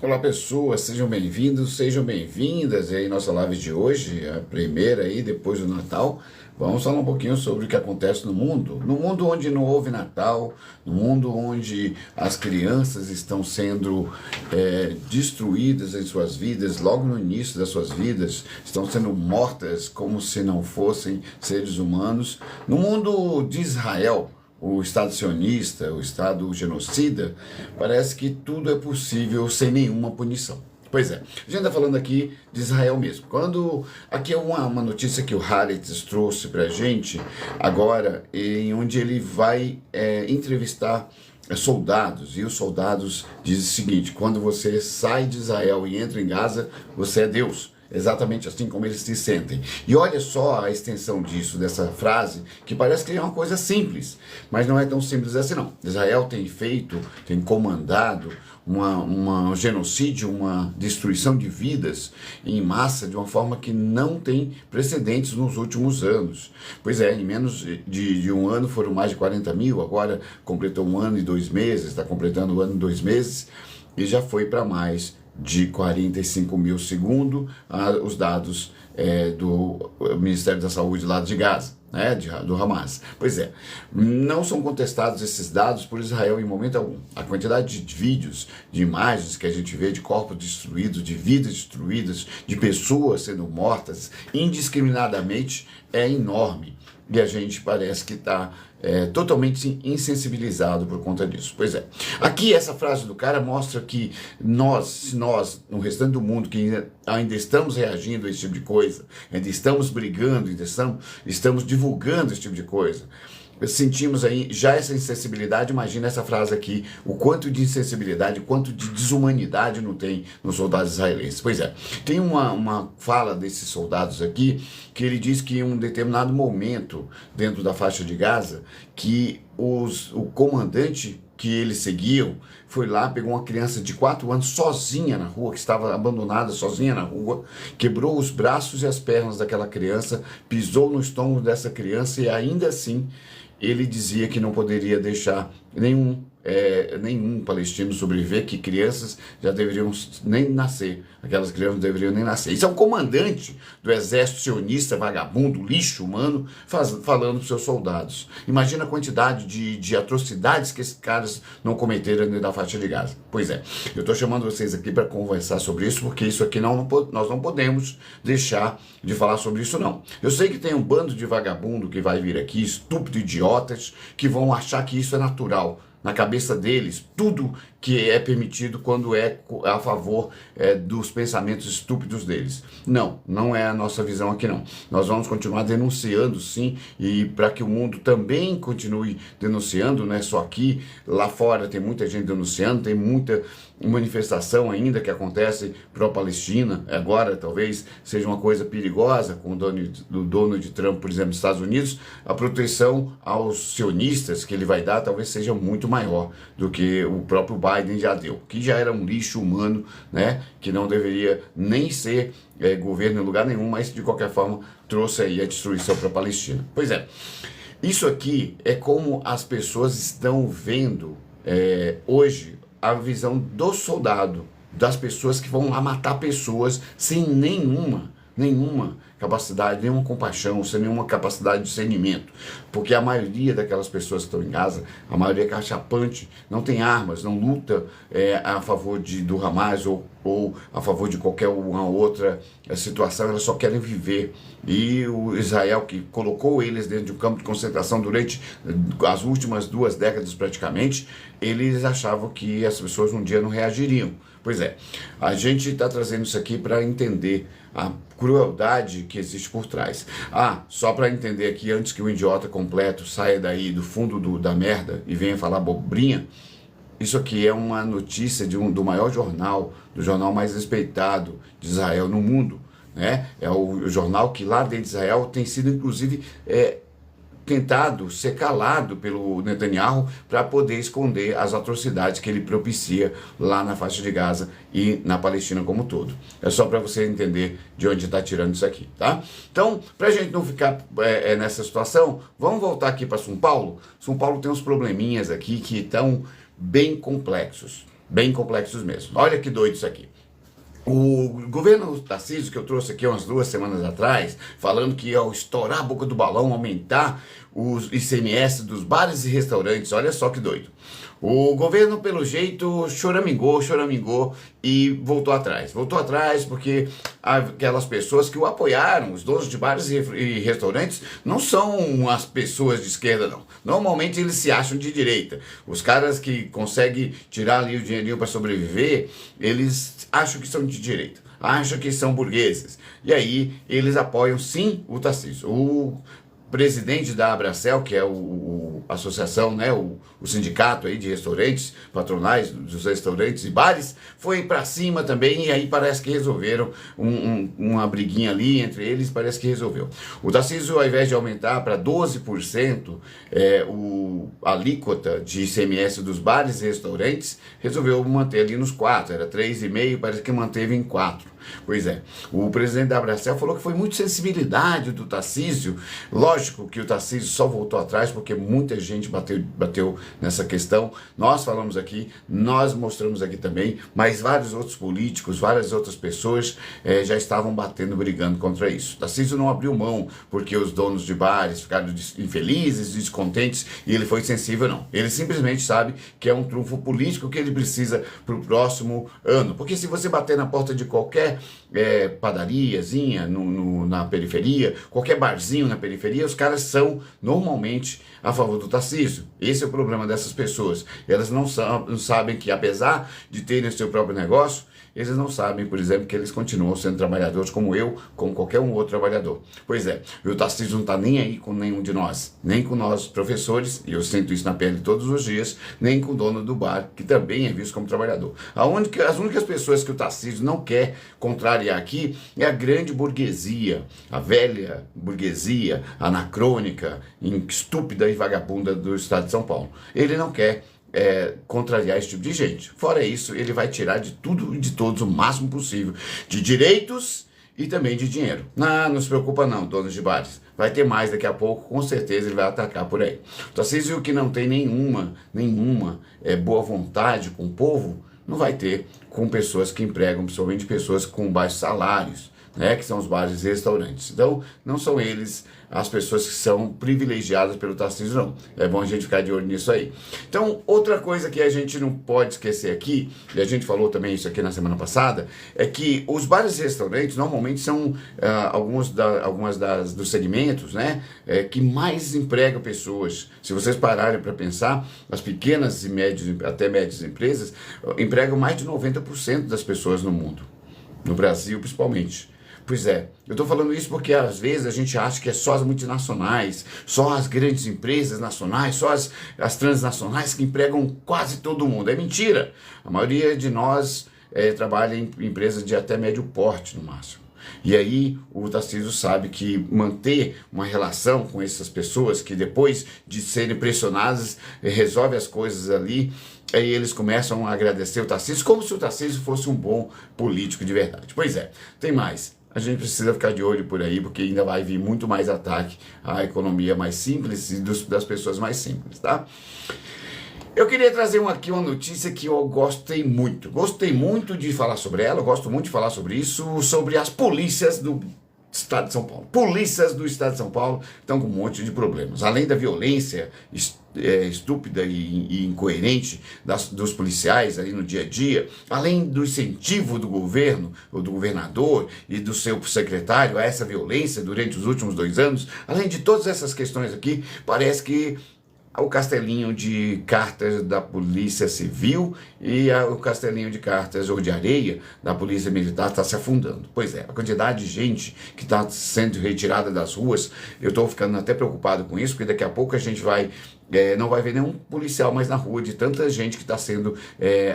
Olá pessoas, sejam bem-vindos, sejam bem-vindas aí nossa live de hoje, a primeira aí depois do Natal. Vamos falar um pouquinho sobre o que acontece no mundo onde não houve Natal, no mundo onde as crianças estão sendo destruídas em suas vidas, logo no início das suas vidas, estão sendo mortas como se não fossem seres humanos. No mundo de Israel, o Estado sionista, o Estado genocida, parece que tudo é possível sem nenhuma punição. Pois é, a gente está falando aqui de Israel mesmo. Aqui é uma notícia que o Haaretz trouxe para a gente agora, em onde ele vai entrevistar soldados, e os soldados dizem o seguinte: quando você sai de Israel e entra em Gaza, você é Deus. Exatamente assim como eles se sentem. E olha só a extensão disso, dessa frase, que parece que é uma coisa simples, mas não é tão simples assim não. Israel tem comandado um genocídio, uma destruição de vidas em massa de uma forma que não tem precedentes nos últimos anos. Pois é, em menos de um ano foram mais de 40 mil, agora completou 1 ano e 2 meses, está completando 1 ano e 2 meses, e já foi para mais de 45 mil, segundo os dados do Ministério da Saúde lá de Gaza, do Hamas. Pois é, não são contestados esses dados por Israel em momento algum. A quantidade de vídeos, de imagens que a gente vê de corpos destruídos, de vidas destruídas, de pessoas sendo mortas indiscriminadamente é enorme. E a gente parece que está totalmente insensibilizado por conta disso. Pois é, aqui essa frase do cara mostra que nós, no restante do mundo, que ainda estamos reagindo a esse tipo de coisa, ainda estamos brigando, ainda estamos divulgando esse tipo de coisa, sentimos aí já essa insensibilidade. Imagina essa frase aqui, o quanto de insensibilidade, o quanto de desumanidade não tem nos soldados israelenses. Pois é, tem uma fala desses soldados aqui, que ele diz que em um determinado momento, dentro da faixa de Gaza, que o comandante que eles seguiam foi lá, pegou uma criança de 4 anos sozinha na rua, que estava abandonada sozinha na rua, quebrou os braços e as pernas daquela criança, pisou no estômago dessa criança, e ainda assim ele dizia que não poderia deixar nenhum palestino sobreviver, que crianças já deveriam nem nascer, aquelas crianças não deveriam nem nascer. Isso é um comandante do exército sionista, vagabundo, lixo humano, falando para os seus soldados. Imagina a quantidade de atrocidades que esses caras não cometeram dentro da faixa de Gaza. Pois é, eu estou chamando vocês aqui para conversar sobre isso, porque isso aqui nós não podemos deixar de falar sobre isso não. Eu sei que tem um bando de vagabundo que vai vir aqui, estúpido, idiotas, que vão achar que isso é natural. Na cabeça deles, tudo que é permitido quando é a favor dos pensamentos estúpidos deles. Não é a nossa visão aqui não. Nós vamos continuar denunciando sim, e para que o mundo também continue denunciando, não é só aqui, lá fora tem muita gente denunciando, tem muita manifestação ainda que acontece pró-Palestina. Agora talvez seja uma coisa perigosa com o Donald Trump, por exemplo, nos Estados Unidos. A proteção aos sionistas que ele vai dar talvez seja muito maior do que o próprio Biden já deu, que já era um lixo humano, que não deveria nem ser governo em lugar nenhum, mas de qualquer forma trouxe aí a destruição para a Palestina. Pois é, isso aqui é como as pessoas estão vendo hoje a visão do soldado, das pessoas que vão lá matar pessoas sem nenhuma capacidade, nenhuma compaixão, sem nenhuma capacidade de discernimento, porque a maioria daquelas pessoas que estão em Gaza, a maioria é cachapante, não tem armas, não luta a favor do Hamas ou a favor de qualquer uma outra situação, elas só querem viver. E o Israel, que colocou eles dentro de um campo de concentração durante as últimas 2 décadas praticamente, eles achavam que as pessoas um dia não reagiriam. Pois é, a gente está trazendo isso aqui para entender a crueldade que existe por trás. Só para entender aqui, antes que o idiota completo saia daí do fundo da merda e venha falar bobrinha, isso aqui é uma notícia do maior jornal, do jornal mais respeitado de Israel no mundo, É o jornal que lá dentro de Israel tem sido, inclusive, tentado ser calado pelo Netanyahu para poder esconder as atrocidades que ele propicia lá na faixa de Gaza e na Palestina como um todo. É só para você entender de onde está tirando isso aqui, tá? Então, para a gente não ficar nessa situação, vamos voltar aqui para São Paulo. São Paulo tem uns probleminhas aqui que estão bem complexos. bem complexos mesmo. Olha que doido isso aqui. O governo Tarcísio, que eu trouxe aqui umas 2 semanas atrás, falando que ao estourar a boca do balão, aumentar os ICMS dos bares e restaurantes, olha só que doido. O governo, pelo jeito, choramingou e voltou atrás. Voltou atrás porque aquelas pessoas que o apoiaram, os donos de bares e restaurantes, não são as pessoas de esquerda, não. Normalmente eles se acham de direita. Os caras que conseguem tirar ali o dinheirinho para sobreviver, eles acham que são de direita, acham que são burgueses. E aí eles apoiam sim o Tarcísio. O presidente da Abracel, que é a associação, né, o sindicato aí de restaurantes, patronais dos restaurantes e bares, foi para cima também, e aí parece que resolveram uma briguinha ali entre eles, parece que resolveu. O Tarcísio, ao invés de aumentar para 12% a alíquota de ICMS dos bares e restaurantes, resolveu manter ali nos 4%, era 3,5%, parece que manteve em 4%. Pois é, o presidente da Abracel falou que foi muito sensibilidade do Tarcísio. Lógico que o Tarcísio só voltou atrás porque muita gente bateu nessa questão. Nós falamos aqui, nós mostramos aqui também, mas vários outros políticos, várias outras pessoas já estavam batendo, brigando contra isso. O Tarcísio não abriu mão porque os donos de bares ficaram infelizes, descontentes, e ele foi sensível, não. Ele simplesmente sabe que é um trunfo político que ele precisa para o próximo ano. Porque se você bater na porta de qualquer padariazinha na periferia, qualquer barzinho na periferia, os caras são normalmente a favor do Tarcísio. Esse é o problema dessas pessoas. Elas não sabem que, apesar de terem o seu próprio negócio, eles não sabem, por exemplo, que eles continuam sendo trabalhadores como eu, como qualquer um outro trabalhador. Pois é, e o Tarcísio não está nem aí com nenhum de nós, nem com nós professores, e eu sinto isso na pele todos os dias, nem com o dono do bar, que também é visto como trabalhador. As únicas pessoas que o Tarcísio não quer contrariar aqui é a grande burguesia, a velha burguesia, anacrônica, estúpida e vagabunda do estado de São Paulo. Ele não quer contrariar esse tipo de gente. Fora isso, ele vai tirar de tudo e de todos o máximo possível, de direitos e também de dinheiro. Não se preocupa não, donos de bares. Vai ter mais daqui a pouco, com certeza ele vai atacar por aí. O Tarcísio, que não tem nenhuma boa vontade com o povo, não vai ter com pessoas que empregam, principalmente pessoas com baixos salários, né, que são os bares e restaurantes. Então, não são eles as pessoas que são privilegiadas pelo Tarcísio, não. É bom a gente ficar de olho nisso aí. Então, outra coisa que a gente não pode esquecer aqui, e a gente falou também isso aqui na semana passada, é que os bares e restaurantes normalmente são algumas dos segmentos, né, que mais empregam pessoas. Se vocês pararem para pensar, as pequenas e até médias empresas empregam mais de 90% das pessoas no mundo, no Brasil principalmente. Pois é, eu estou falando isso porque às vezes a gente acha que é só as multinacionais, só as grandes empresas nacionais, só as transnacionais que empregam quase todo mundo. É mentira! A maioria de nós trabalha em empresas de até médio porte no máximo. E aí o Tarcísio sabe que manter uma relação com essas pessoas que depois de serem pressionadas resolve as coisas ali, aí eles começam a agradecer o Tarcísio como se o Tarcísio fosse um bom político de verdade. Pois é, tem mais. A gente precisa ficar de olho por aí, porque ainda vai vir muito mais ataque à economia mais simples e das pessoas mais simples, tá? Eu queria trazer aqui uma notícia que eu gostei muito. Gostei muito de falar sobre ela, eu gosto muito de falar sobre isso, sobre as polícias do Estado de São Paulo. Polícias do Estado de São Paulo estão com um monte de problemas. Além da violência estúpida e incoerente dos policiais ali no dia a dia, além do incentivo do governo, ou do governador e do seu secretário a essa violência durante os últimos 2 anos, além de todas essas questões aqui, parece que o castelinho de cartas da Polícia Civil e o castelinho de cartas ou de areia da Polícia Militar está se afundando. Pois é, a quantidade de gente que está sendo retirada das ruas, eu estou ficando até preocupado com isso, porque daqui a pouco a gente não vai ver nenhum policial mais na rua, de tanta gente que está sendo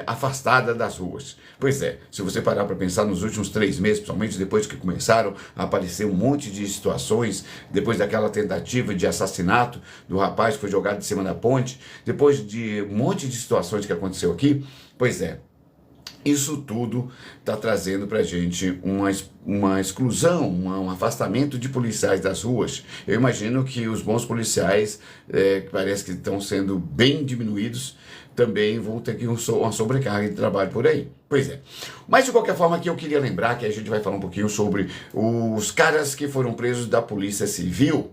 afastada das ruas. Pois é, se você parar para pensar nos últimos 3 meses, principalmente depois que começaram a aparecer um monte de situações, depois daquela tentativa de assassinato do rapaz que foi jogado de cima da ponte, depois de um monte de situações que aconteceu aqui, pois é, Isso tudo está trazendo para a gente uma exclusão, um afastamento de policiais das ruas. Eu imagino que os bons policiais, que parece que estão sendo bem diminuídos, também vão ter que uma sobrecarga de trabalho por aí. Pois é. Mas de qualquer forma aqui eu queria lembrar que a gente vai falar um pouquinho sobre os caras que foram presos da Polícia Civil.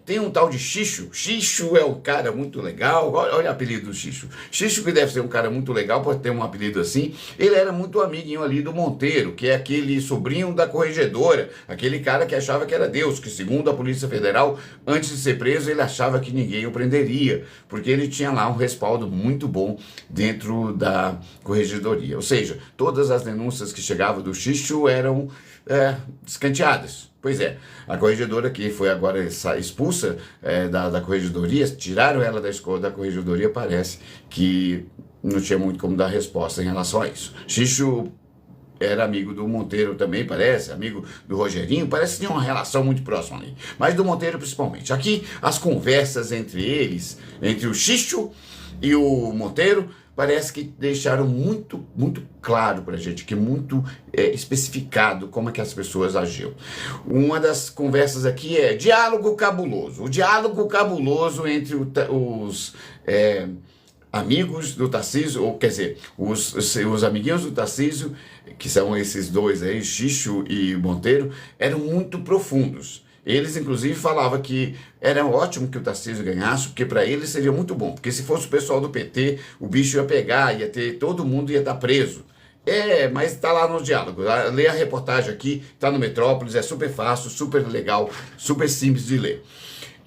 Tem um tal de Xixo. Xixo é um cara muito legal. Olha o apelido do Xixo. Xixo, que deve ser um cara muito legal, pode ter um apelido assim. Ele era muito amiguinho ali do Monteiro, que é aquele sobrinho da corregedora, aquele cara que achava que era Deus, que segundo a Polícia Federal, antes de ser preso, ele achava que ninguém o prenderia, porque ele tinha lá um respaldo muito bom dentro da corregedoria. Ou seja, todas as denúncias que chegavam do Xixo eram escanteadas. Pois é, a corregedora que foi agora expulsa da corregedoria, tiraram ela da escola da corregedoria, parece que não tinha muito como dar resposta em relação a isso. Xixo era amigo do Monteiro também, parece, amigo do Rogerinho, parece que tinha uma relação muito próxima ali, mas do Monteiro principalmente. Aqui, as conversas entre eles, entre o Xixo e o Monteiro, parece que deixaram muito claro para a gente, que muito especificado como é que as pessoas agiam. Uma das conversas aqui é diálogo cabuloso. O diálogo cabuloso entre os amigos do Tarcísio, ou quer dizer, os amiguinhos do Tarcísio, que são esses dois aí, Xixo e Monteiro, eram muito profundos. Eles, inclusive, falavam que era ótimo que o Tarcísio ganhasse, porque para eles seria muito bom. Porque se fosse o pessoal do PT, o bicho ia pegar, todo mundo ia estar preso. Mas está lá nos diálogos. Lê a reportagem aqui, está no Metrópolis, é super fácil, super legal, super simples de ler.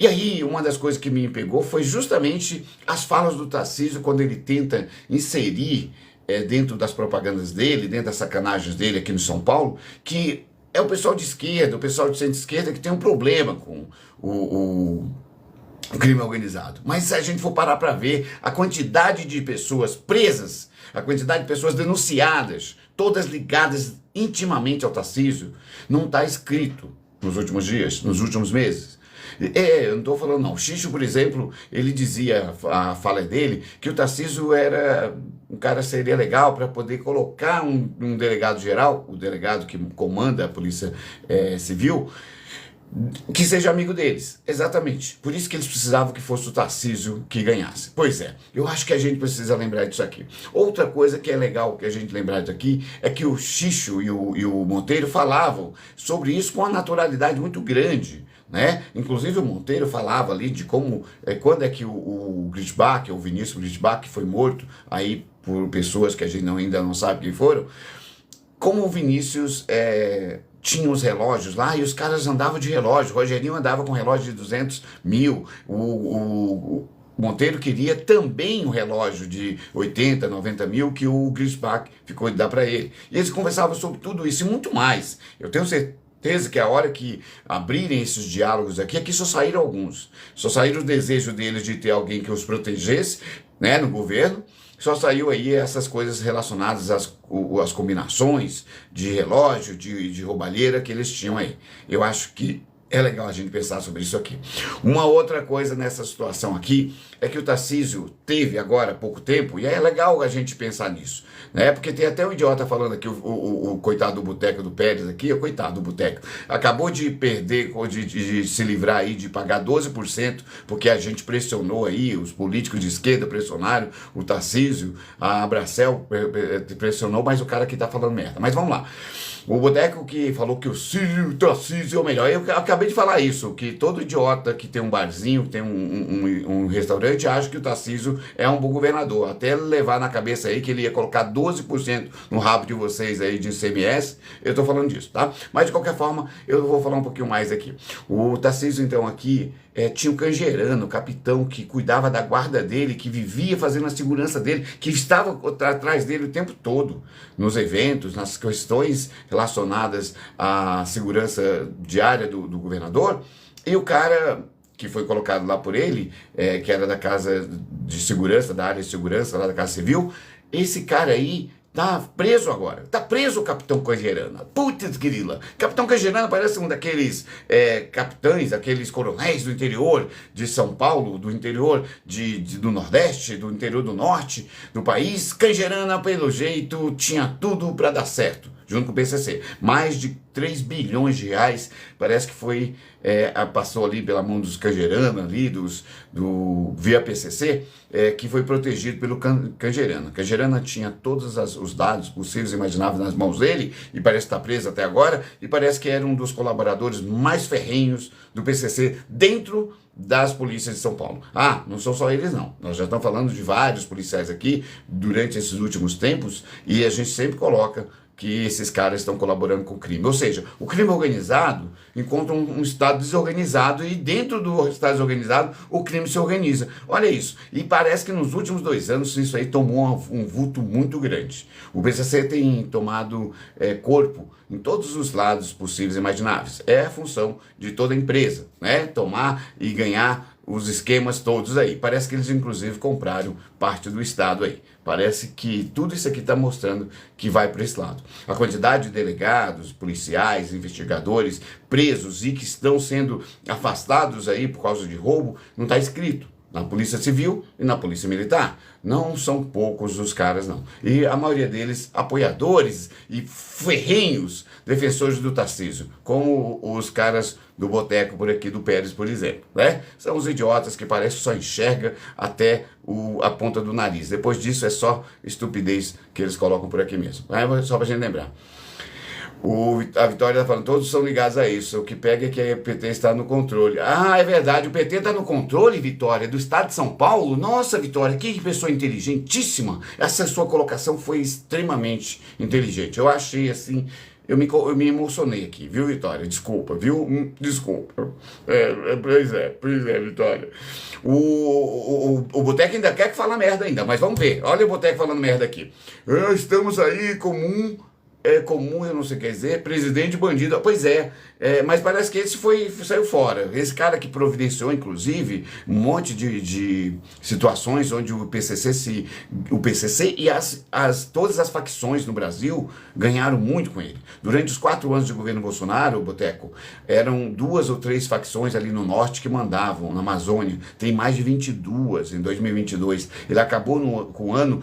E aí, uma das coisas que me pegou foi justamente as falas do Tarcísio, quando ele tenta inserir dentro das propagandas dele, dentro das sacanagens dele aqui no São Paulo, que é o pessoal de esquerda, o pessoal de centro-esquerda que tem um problema com o crime organizado. Mas se a gente for parar para ver a quantidade de pessoas presas, a quantidade de pessoas denunciadas, todas ligadas intimamente ao Tarcísio, não está escrito nos últimos dias, nos últimos meses. Eu não estou falando não. O Xixo, por exemplo, ele dizia, a fala dele, que o Tarcísio era um cara, seria legal para poder colocar um delegado geral, o delegado que comanda a Polícia Civil, que seja amigo deles. Exatamente. Por isso que eles precisavam que fosse o Tarcísio que ganhasse. Pois é, eu acho que a gente precisa lembrar disso aqui. Outra coisa que é legal que a gente lembrar disso aqui é que o Xixo e o Monteiro falavam sobre isso com uma naturalidade muito grande, né? Inclusive o Monteiro falava ali de como, quando é que o Gritzbach, o Vinícius Gritzbach, foi morto aí por pessoas que a gente ainda não sabe quem foram, como o Vinícius tinha os relógios lá e os caras andavam de relógio. O Rogerinho andava com relógio de 200 mil, o Monteiro queria também um relógio de 80, 90 mil que o Gritzbach ficou de dar para ele. E eles conversavam sobre tudo isso e muito mais. Eu tenho certeza que a hora que abrirem esses diálogos aqui só saíram alguns. Só saíram o desejo deles de ter alguém que os protegesse, né, no governo. Só saiu aí essas coisas relacionadas às combinações de relógio, de roubalheira que eles tinham aí. Eu acho que é legal a gente pensar sobre isso aqui. Uma outra coisa nessa situação aqui é que o Tarcísio teve agora há pouco tempo, e é legal a gente pensar nisso, né? Porque tem até um idiota falando aqui, o coitado do Boteco do Pérez aqui, o coitado do Boteco, acabou de perder, de se livrar aí, de pagar 12%, porque a gente pressionou aí, os políticos de esquerda pressionaram, o Tarcísio, a Abracel pressionou, mas o cara aqui tá falando merda. Mas vamos lá. O Boteco que falou que o Tarcísio é o melhor. Eu acabei de falar isso, que todo idiota que tem um barzinho, que tem um restaurante, acha que o Tarcísio é um bom governador. Até levar na cabeça aí que ele ia colocar 12% no rabo de vocês aí de ICMS, eu tô falando disso, tá? Mas de qualquer forma, eu vou falar um pouquinho mais aqui. O Tarcísio, então, aqui, tinha o Cangerano, o capitão que cuidava da guarda dele, que vivia fazendo a segurança dele, que estava atrás dele o tempo todo, nos eventos, nas questões relacionadas à segurança diária do governador. E o cara que foi colocado lá por ele, que era da Casa de Segurança, da área de segurança, lá da Casa Civil, esse cara aí Tá preso agora. Tá preso o Capitão Canjerana. Putz, grila. Capitão Canjerana parece um daqueles capitães, aqueles coronéis do interior de São Paulo, do interior do Nordeste, do interior do Norte do país. Canjerana, pelo jeito, tinha tudo para dar certo, junto com o PCC. Mais de 3 bilhões de reais, parece que foi, passou ali pela mão dos Canjerana, ali, via PCC, que foi protegido pelo Canjerana. Canjerana tinha todos os dados possíveis e imagináveis nas mãos dele, e parece estar preso até agora, e parece que era um dos colaboradores mais ferrenhos do PCC dentro das polícias de São Paulo. Ah, não são só eles não, nós já estamos falando de vários policiais aqui durante esses últimos tempos, e a gente sempre coloca que esses caras estão colaborando com o crime. Ou seja, o crime organizado encontra um Estado desorganizado e dentro do Estado desorganizado o crime se organiza. Olha isso. E parece que nos últimos 2 anos isso aí tomou um vulto muito grande. O PCC tem tomado corpo em todos os lados possíveis e imagináveis. É a função de toda empresa, né? Tomar e ganhar os esquemas todos aí. Parece que eles inclusive compraram parte do Estado aí. Parece que tudo isso aqui está mostrando que vai para esse lado. A quantidade de delegados, policiais, investigadores presos e que estão sendo afastados aí por causa de roubo não está escrito na Polícia Civil e na Polícia Militar. Não são poucos os caras, não. E a maioria deles apoiadores e ferrenhos defensores do Tarcísio, como os caras do boteco por aqui do Pérez, por exemplo, né? São os idiotas que parece que só enxerga até a ponta do nariz. Depois disso é só estupidez que eles colocam por aqui mesmo. Só pra gente lembrar. A Vitória está falando, todos são ligados a isso. O que pega é que a PT está no controle. Ah, é verdade, o PT está no controle, Vitória, do Estado de São Paulo? Nossa, Vitória, que pessoa inteligentíssima. Essa sua colocação foi extremamente inteligente. Eu achei assim, eu me emocionei aqui, viu, Vitória? Desculpa, viu? Desculpa. Pois é, Vitória. O Boteco ainda quer que fale merda ainda, mas vamos ver. Olha o Boteco falando merda aqui. Estamos aí comum, eu não sei o que quer dizer, presidente bandido. Pois mas parece que esse saiu fora. Esse cara que providenciou, inclusive, um monte de situações onde o PCC e todas as facções no Brasil ganharam muito com ele. Durante os 4 anos de governo Bolsonaro, Boteco, eram 2 ou 3 facções ali no norte que mandavam, na Amazônia. Tem mais de 22 em 2022. Ele acabou com o ano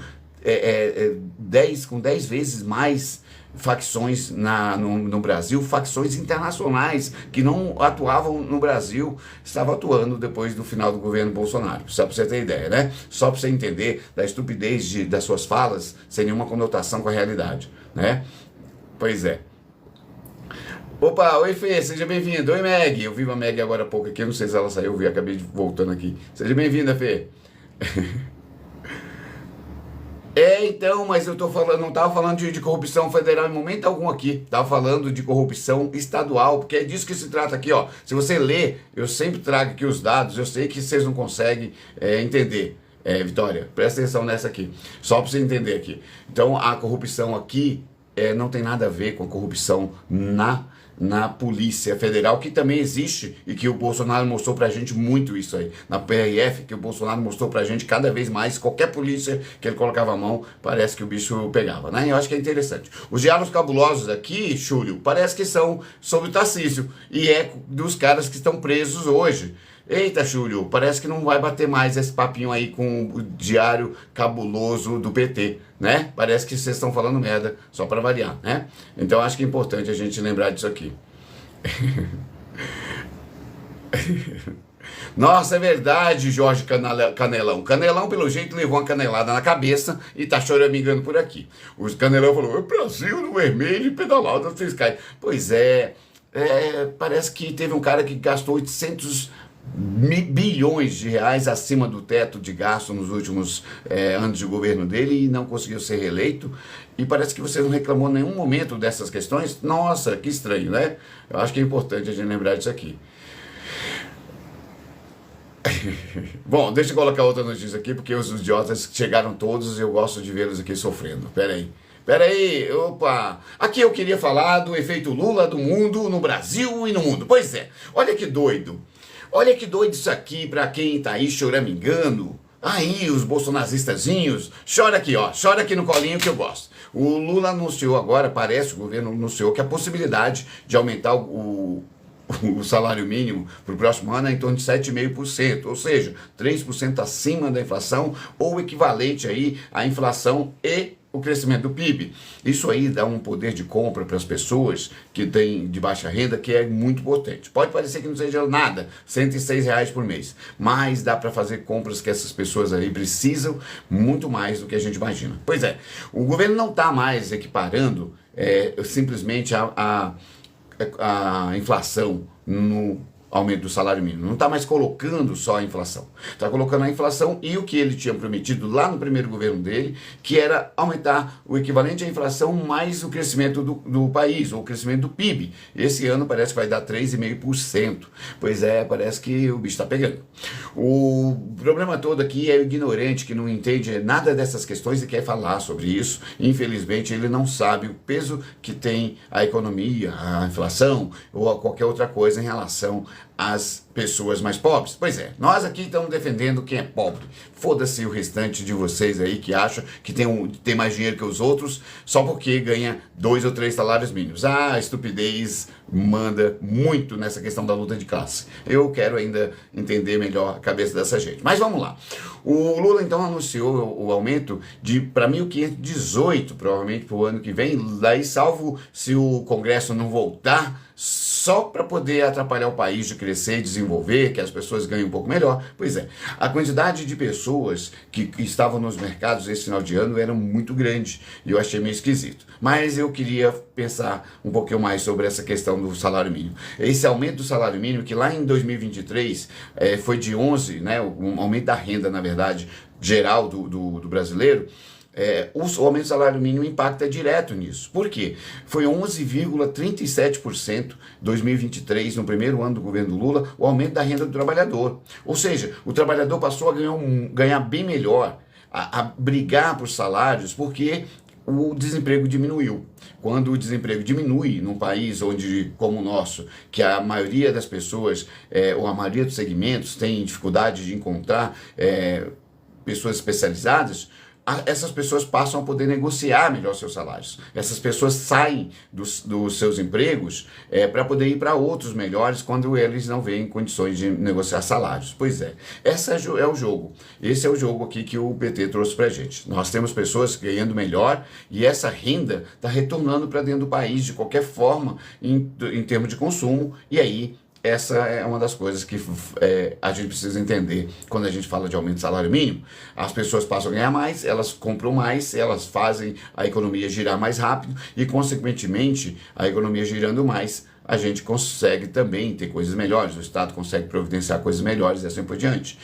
com 10 vezes mais facções no Brasil, facções internacionais que não atuavam no Brasil, estavam atuando depois do final do governo Bolsonaro. Só para você ter ideia, né? Só para você entender da estupidez das suas falas, sem nenhuma conotação com a realidade, né? Pois é. Opa, oi Fê, seja bem-vindo. Oi Meg, eu vi uma Meg agora há pouco aqui, não sei se ela saiu, acabei voltando aqui. Seja bem-vinda, Fê. Então, mas eu tô falando, não estava falando de corrupção federal em momento algum aqui, estava falando de corrupção estadual, porque é disso que se trata aqui, ó. Se você ler, eu sempre trago aqui os dados, eu sei que vocês não conseguem entender. Vitória, presta atenção nessa aqui, só para você entender aqui. Então, a corrupção aqui não tem nada a ver com a corrupção na Polícia Federal, que também existe e que o Bolsonaro mostrou pra gente muito isso aí. Na PRF, que o Bolsonaro mostrou pra gente cada vez mais, qualquer polícia que ele colocava a mão, parece que o bicho pegava, né? Eu acho que é interessante. Os diálogos cabulosos aqui, Chúlio, parece que são sobre o Tarcísio e dos caras que estão presos hoje. Eita, Chúlio, parece que não vai bater mais esse papinho aí com o diário cabuloso do PT, né? Parece que vocês estão falando merda, só para variar, né? Então acho que é importante a gente lembrar disso aqui. Nossa, é verdade, Jorge Canelão. Canelão, pelo jeito, levou uma canelada na cabeça e tá choramingando por aqui. O Canelão falou, Brasil no vermelho e pedalada fiscais. Pois parece que teve um cara que gastou 800 bilhões de reais acima do teto de gasto nos últimos anos de governo dele e não conseguiu ser reeleito. E parece que você não reclamou em nenhum momento dessas questões. Nossa, que estranho, né? Eu acho que é importante a gente lembrar disso aqui. Bom, deixa eu colocar outra notícia aqui, porque os idiotas chegaram todos e eu gosto de vê-los aqui sofrendo. Pera aí, opa! Aqui eu queria falar do efeito Lula do mundo, no Brasil e no mundo. Pois é, olha que doido. Olha que doido isso aqui pra quem tá aí choramingando. Aí, os bolsonaristazinhos, chora aqui, ó, chora aqui no colinho que eu gosto. o Lula anunciou agora, parece, o governo anunciou que a possibilidade de aumentar o salário mínimo para o próximo ano é em torno de 7,5%, ou seja, 3% acima da inflação, ou equivalente aí à inflação e o crescimento do PIB. Isso aí dá um poder de compra para as pessoas que têm de baixa renda que é muito potente. Pode parecer que não seja nada, R$ 106 por mês, mas dá para fazer compras que essas pessoas aí precisam muito mais do que a gente imagina. Pois é, o governo não está mais equiparando simplesmente a inflação no aumento do salário mínimo. Não está mais colocando só a inflação. Está colocando a inflação e o que ele tinha prometido lá no primeiro governo dele, que era aumentar o equivalente à inflação mais o crescimento do país, ou o crescimento do PIB. Esse ano parece que vai dar 3,5%. Pois é, parece que o bicho está pegando. O problema todo aqui é o ignorante que não entende nada dessas questões e quer falar sobre isso. Infelizmente, ele não sabe o peso que tem a economia, a inflação ou a qualquer outra coisa em relação às pessoas mais pobres. Pois é, nós aqui estamos defendendo quem é pobre. Foda-se o restante de vocês aí que acham que tem mais dinheiro que os outros só porque ganha 2 ou 3 salários mínimos. Ah, a estupidez manda muito nessa questão da luta de classe. Eu quero ainda entender melhor a cabeça dessa gente. Mas vamos lá. O Lula então anunciou o aumento de para 1.518, provavelmente para o ano que vem, daí salvo se o Congresso não voltar só para poder atrapalhar o país de crescer e desenvolver, que as pessoas ganhem um pouco melhor. Pois é, a quantidade de pessoas que estavam nos mercados esse final de ano era muito grande e eu achei meio esquisito. Mas eu queria pensar um pouquinho mais sobre essa questão do salário mínimo. Esse aumento do salário mínimo, que lá em 2023 foi de 11, né, um aumento da renda, na verdade, geral do brasileiro, o aumento do salário mínimo impacta direto nisso. Por quê? Foi 11,37% em 2023, no primeiro ano do governo Lula, o aumento da renda do trabalhador. Ou seja, o trabalhador passou a ganhar bem melhor, a brigar por salários, porque o desemprego diminuiu. Quando o desemprego diminui num país onde, como o nosso, que a maioria das pessoas, ou a maioria dos segmentos, tem dificuldade de encontrar pessoas especializadas, essas pessoas passam a poder negociar melhor seus salários. Essas pessoas saem dos seus empregos para poder ir para outros melhores quando eles não veem condições de negociar salários. Pois é, esse é o jogo. Esse é o jogo aqui que o PT trouxe para a gente. Nós temos pessoas ganhando melhor e essa renda está retornando para dentro do país de qualquer forma em termos de consumo, e aí essa é uma das coisas que a gente precisa entender quando a gente fala de aumento de salário mínimo. As pessoas passam a ganhar mais, elas compram mais, elas fazem a economia girar mais rápido e, consequentemente, a economia girando mais, a gente consegue também ter coisas melhores, o Estado consegue providenciar coisas melhores e assim por diante.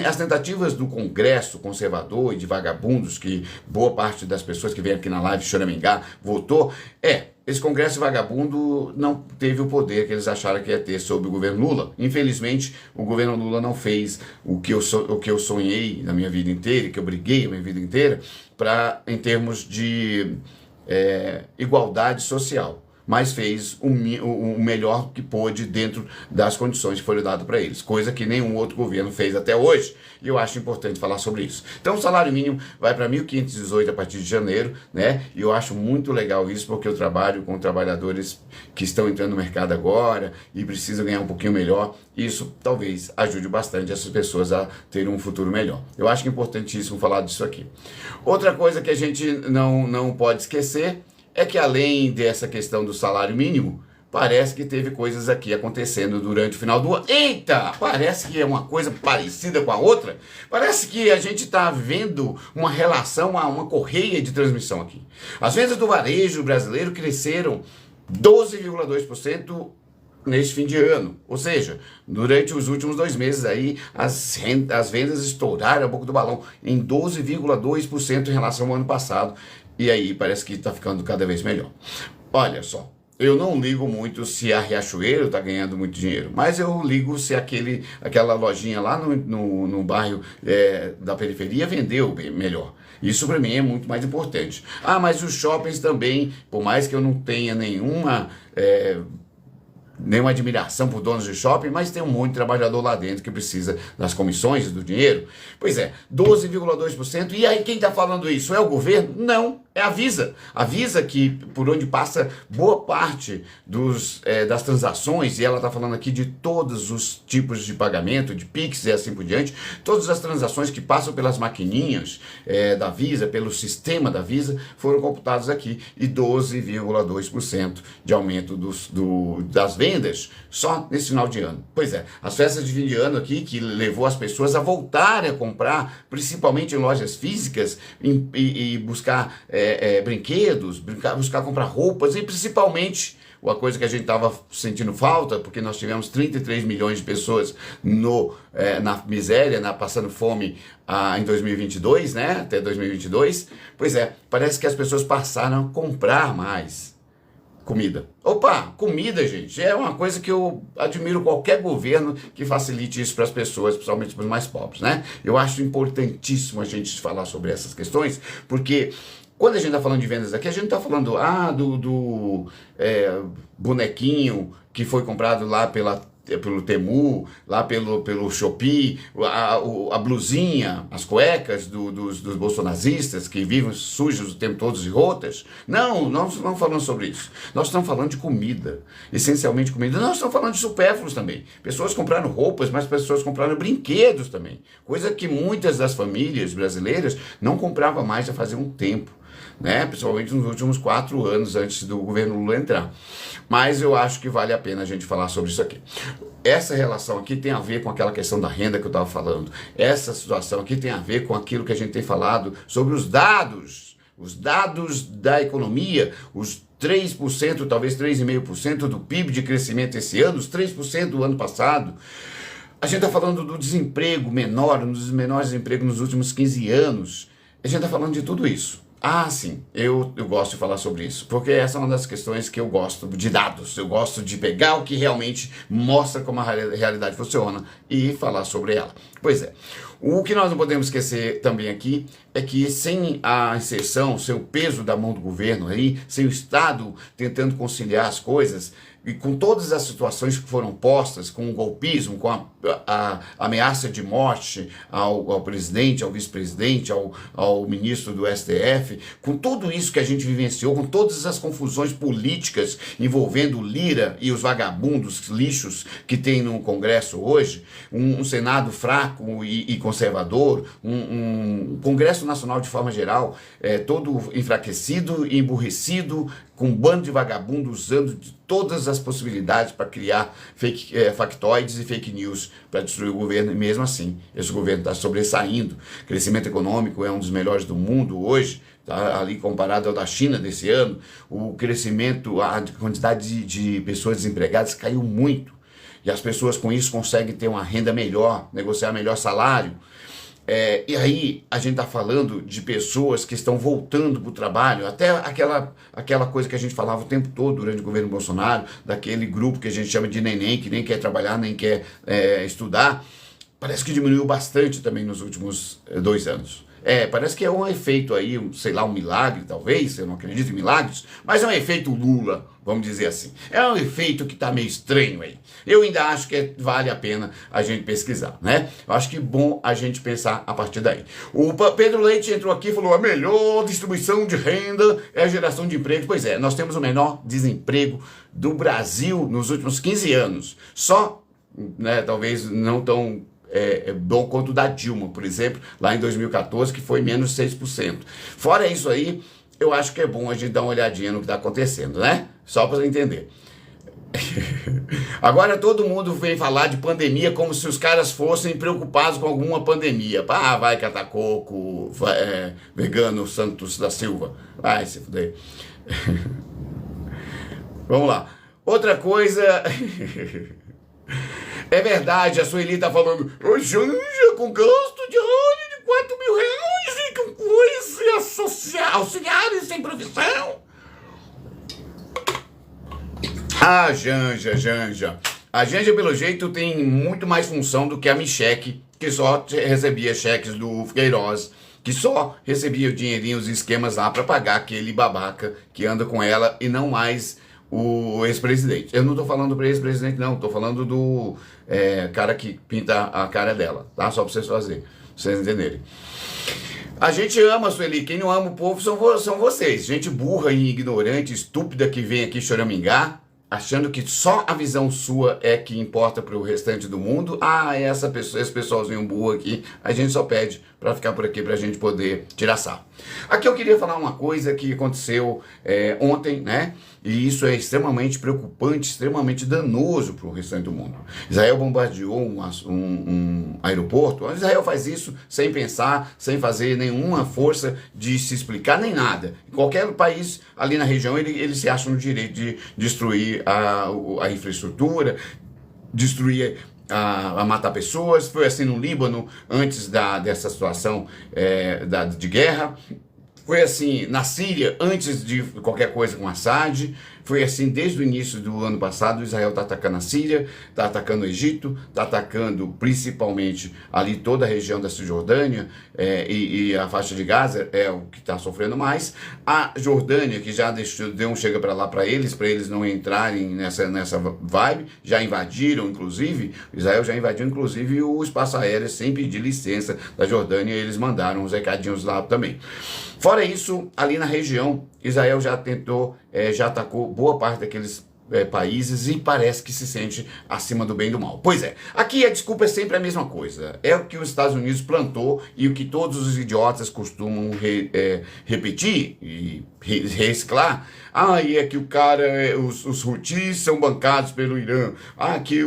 As tentativas do Congresso conservador e de vagabundos, que boa parte das pessoas que vêm aqui na live choramingar votou, esse Congresso vagabundo não teve o poder que eles acharam que ia ter sobre o governo Lula. Infelizmente, o governo Lula não fez o que eu sonhei na minha vida inteira, que eu briguei a minha vida inteira, em termos de igualdade social, mas fez o melhor que pôde dentro das condições que foram dadas para eles, coisa que nenhum outro governo fez até hoje, e eu acho importante falar sobre isso. Então o salário mínimo vai para 1.518 a partir de janeiro, né? E eu acho muito legal isso, porque eu trabalho com trabalhadores que estão entrando no mercado agora e precisam ganhar um pouquinho melhor. Isso talvez ajude bastante essas pessoas a terem um futuro melhor. Eu acho que é importantíssimo falar disso aqui. Outra coisa que a gente não pode esquecer é que, além dessa questão do salário mínimo, parece que teve coisas aqui acontecendo durante o final do ano. Eita! Parece que é uma coisa parecida com a outra. Parece que a gente está vendo uma relação, uma correia de transmissão aqui. As vendas do varejo brasileiro cresceram 12,2% neste fim de ano. Ou seja, durante os últimos 2 meses aí, as vendas estouraram a boca do balão em 12,2% em relação ao ano passado. E aí parece que está ficando cada vez melhor. Olha só, eu não ligo muito se a Riachuelo está ganhando muito dinheiro, mas eu ligo se aquela lojinha lá no bairro da periferia vendeu bem melhor. Isso para mim é muito mais importante. Ah, mas os shoppings também, por mais que eu não tenha nenhuma admiração por donos de shopping, mas tem um monte de trabalhador lá dentro que precisa das comissões e do dinheiro. Pois é, 12,2%. E aí quem está falando isso? É o governo? Não. É a Visa. A Visa que, por onde passa boa parte das transações, e ela está falando aqui de todos os tipos de pagamento, de Pix e assim por diante, todas as transações que passam pelas maquininhas da Visa, pelo sistema da Visa, foram computadas aqui, e 12,2% de aumento das vendas só nesse final de ano. Pois é, as festas de fim de ano aqui, que levou as pessoas a voltarem a comprar, principalmente em lojas físicas, e buscar brinquedos, buscar comprar roupas, e principalmente uma coisa que a gente estava sentindo falta, porque nós tivemos 33 milhões de pessoas na miséria, passando fome em 2022, né, até 2022. Pois é, parece que as pessoas passaram a comprar mais comida. Opa, comida, gente, é uma coisa que eu admiro qualquer governo que facilite isso para as pessoas, principalmente para os mais pobres, né? Eu acho importantíssimo a gente falar sobre essas questões, porque quando a gente está falando de vendas aqui, a gente está falando do bonequinho que foi comprado lá pelo Temu, lá pelo Shopee, a blusinha, as cuecas dos bolsonaristas que vivem sujos o tempo todo e rotas. Não, nós não estamos falando sobre isso. Nós estamos falando de comida, essencialmente comida. Nós estamos falando de supérfluos também. Pessoas compraram roupas, mas pessoas compraram brinquedos também. Coisa que muitas das famílias brasileiras não compravam mais já fazia um tempo, né? Principalmente nos últimos 4 anos antes do governo Lula entrar. Mas eu acho que vale a pena a gente falar sobre isso aqui. Essa relação aqui tem a ver com aquela questão da renda que eu estava falando. Essa situação aqui tem a ver com aquilo que a gente tem falado sobre os dados da economia, os 3%, talvez 3,5% do PIB de crescimento esse ano, os 3% do ano passado. A gente está falando do desemprego menor, um dos menores desempregos nos últimos 15 anos. A gente está falando de tudo isso. Ah, sim, eu gosto de falar sobre isso, porque essa é uma das questões que eu gosto de dados. Eu gosto de pegar o que realmente mostra como a realidade funciona e falar sobre ela. Pois é, o que nós não podemos esquecer também aqui é que sem a inserção, sem o peso da mão do governo aí, sem o Estado tentando conciliar as coisas, e com todas as situações que foram postas, com o golpismo, com a ameaça de morte ao presidente, ao vice-presidente, ao ministro do STF, com tudo isso que a gente vivenciou, com todas as confusões políticas envolvendo Lira e os vagabundos lixos que tem no Congresso hoje, um Senado fraco e conservador, um Congresso Nacional de forma geral, todo enfraquecido e emburrecido, com um bando de vagabundos usando de todas as possibilidades para criar factoides e fake news para destruir o governo, e mesmo assim, esse governo está sobressaindo. O crescimento econômico é um dos melhores do mundo hoje, tá? Ali comparado ao da China desse ano, o crescimento, a quantidade de pessoas desempregadas caiu muito, e as pessoas com isso conseguem ter uma renda melhor, negociar melhor salário. E aí a gente está falando de pessoas que estão voltando para o trabalho, até aquela coisa que a gente falava o tempo todo durante o governo Bolsonaro, daquele grupo que a gente chama de neném, que nem quer trabalhar, nem quer estudar, parece que diminuiu bastante também nos últimos 2 anos. Parece que é um efeito aí, sei lá, um milagre talvez, eu não acredito em milagres, mas é um efeito Lula, vamos dizer assim. É um efeito que está meio estranho aí. Eu ainda acho que vale a pena a gente pesquisar, né? Eu acho que é bom a gente pensar a partir daí. O Pedro Leite entrou aqui e falou: a melhor distribuição de renda é a geração de emprego. Pois é, nós temos o menor desemprego do Brasil nos últimos 15 anos. Só, né, talvez não tão bom quanto o da Dilma, por exemplo, lá em 2014, que foi menos 6%. Fora isso aí, eu acho que é bom a gente dar uma olhadinha no que está acontecendo, né? Só para entender. Agora todo mundo vem falar de pandemia como se os caras fossem preocupados com alguma pandemia. Vai catar coco, vegano Santos da Silva. Vai se fuder. Vamos lá. Outra coisa... É verdade, a Sueli está falando: ô Janja, com gasto diário de 4 mil reais e com coisa auxiliares sem profissão. Ah, Janja. A Janja, pelo jeito, tem muito mais função do que a Micheque, que só recebia cheques do Queiroz, que só recebia o dinheirinho, os esquemas lá para pagar aquele babaca que anda com ela e não mais o ex-presidente. Eu não estou falando do ex-presidente, não. Estou falando do cara que pinta a cara dela, tá? Só para vocês entenderem. A gente ama, Sueli, quem não ama o povo são vocês. Gente burra e ignorante, estúpida que vem aqui choramingar, achando que só a visão sua é que importa para o restante do mundo. Ah, esse pessoalzinho burro aqui, a gente só pede para ficar por aqui para a gente poder tirar sarro. Aqui eu queria falar uma coisa que aconteceu ontem, né? E isso é extremamente preocupante, extremamente danoso para o restante do mundo. Israel bombardeou um aeroporto. Israel faz isso sem pensar, sem fazer nenhuma força de se explicar, nem nada. Em qualquer país ali na região, ele se acha no direito de destruir a infraestrutura, destruir a matar pessoas. Foi assim no Líbano antes dessa situação de guerra. Foi assim na Síria antes de qualquer coisa com Assad. Foi assim desde o início do ano passado. Israel está atacando a Síria, está atacando o Egito, está atacando principalmente ali toda a região da Cisjordânia e a faixa de Gaza é o que está sofrendo mais. A Jordânia, que já deu um chega para lá para eles não entrarem nessa vibe, já invadiram, inclusive, Israel já invadiu inclusive o espaço aéreo sem pedir licença da Jordânia, e eles mandaram uns recadinhos lá também. Fora isso, ali na região, Israel já já atacou boa parte daqueles países e parece que se sente acima do bem e do mal. Pois é, aqui a desculpa é sempre a mesma coisa. É o que os Estados Unidos plantou e o que todos os idiotas costumam repetir e reciclar. Ah, e é que os Houthis são bancados pelo Irã. Ah, que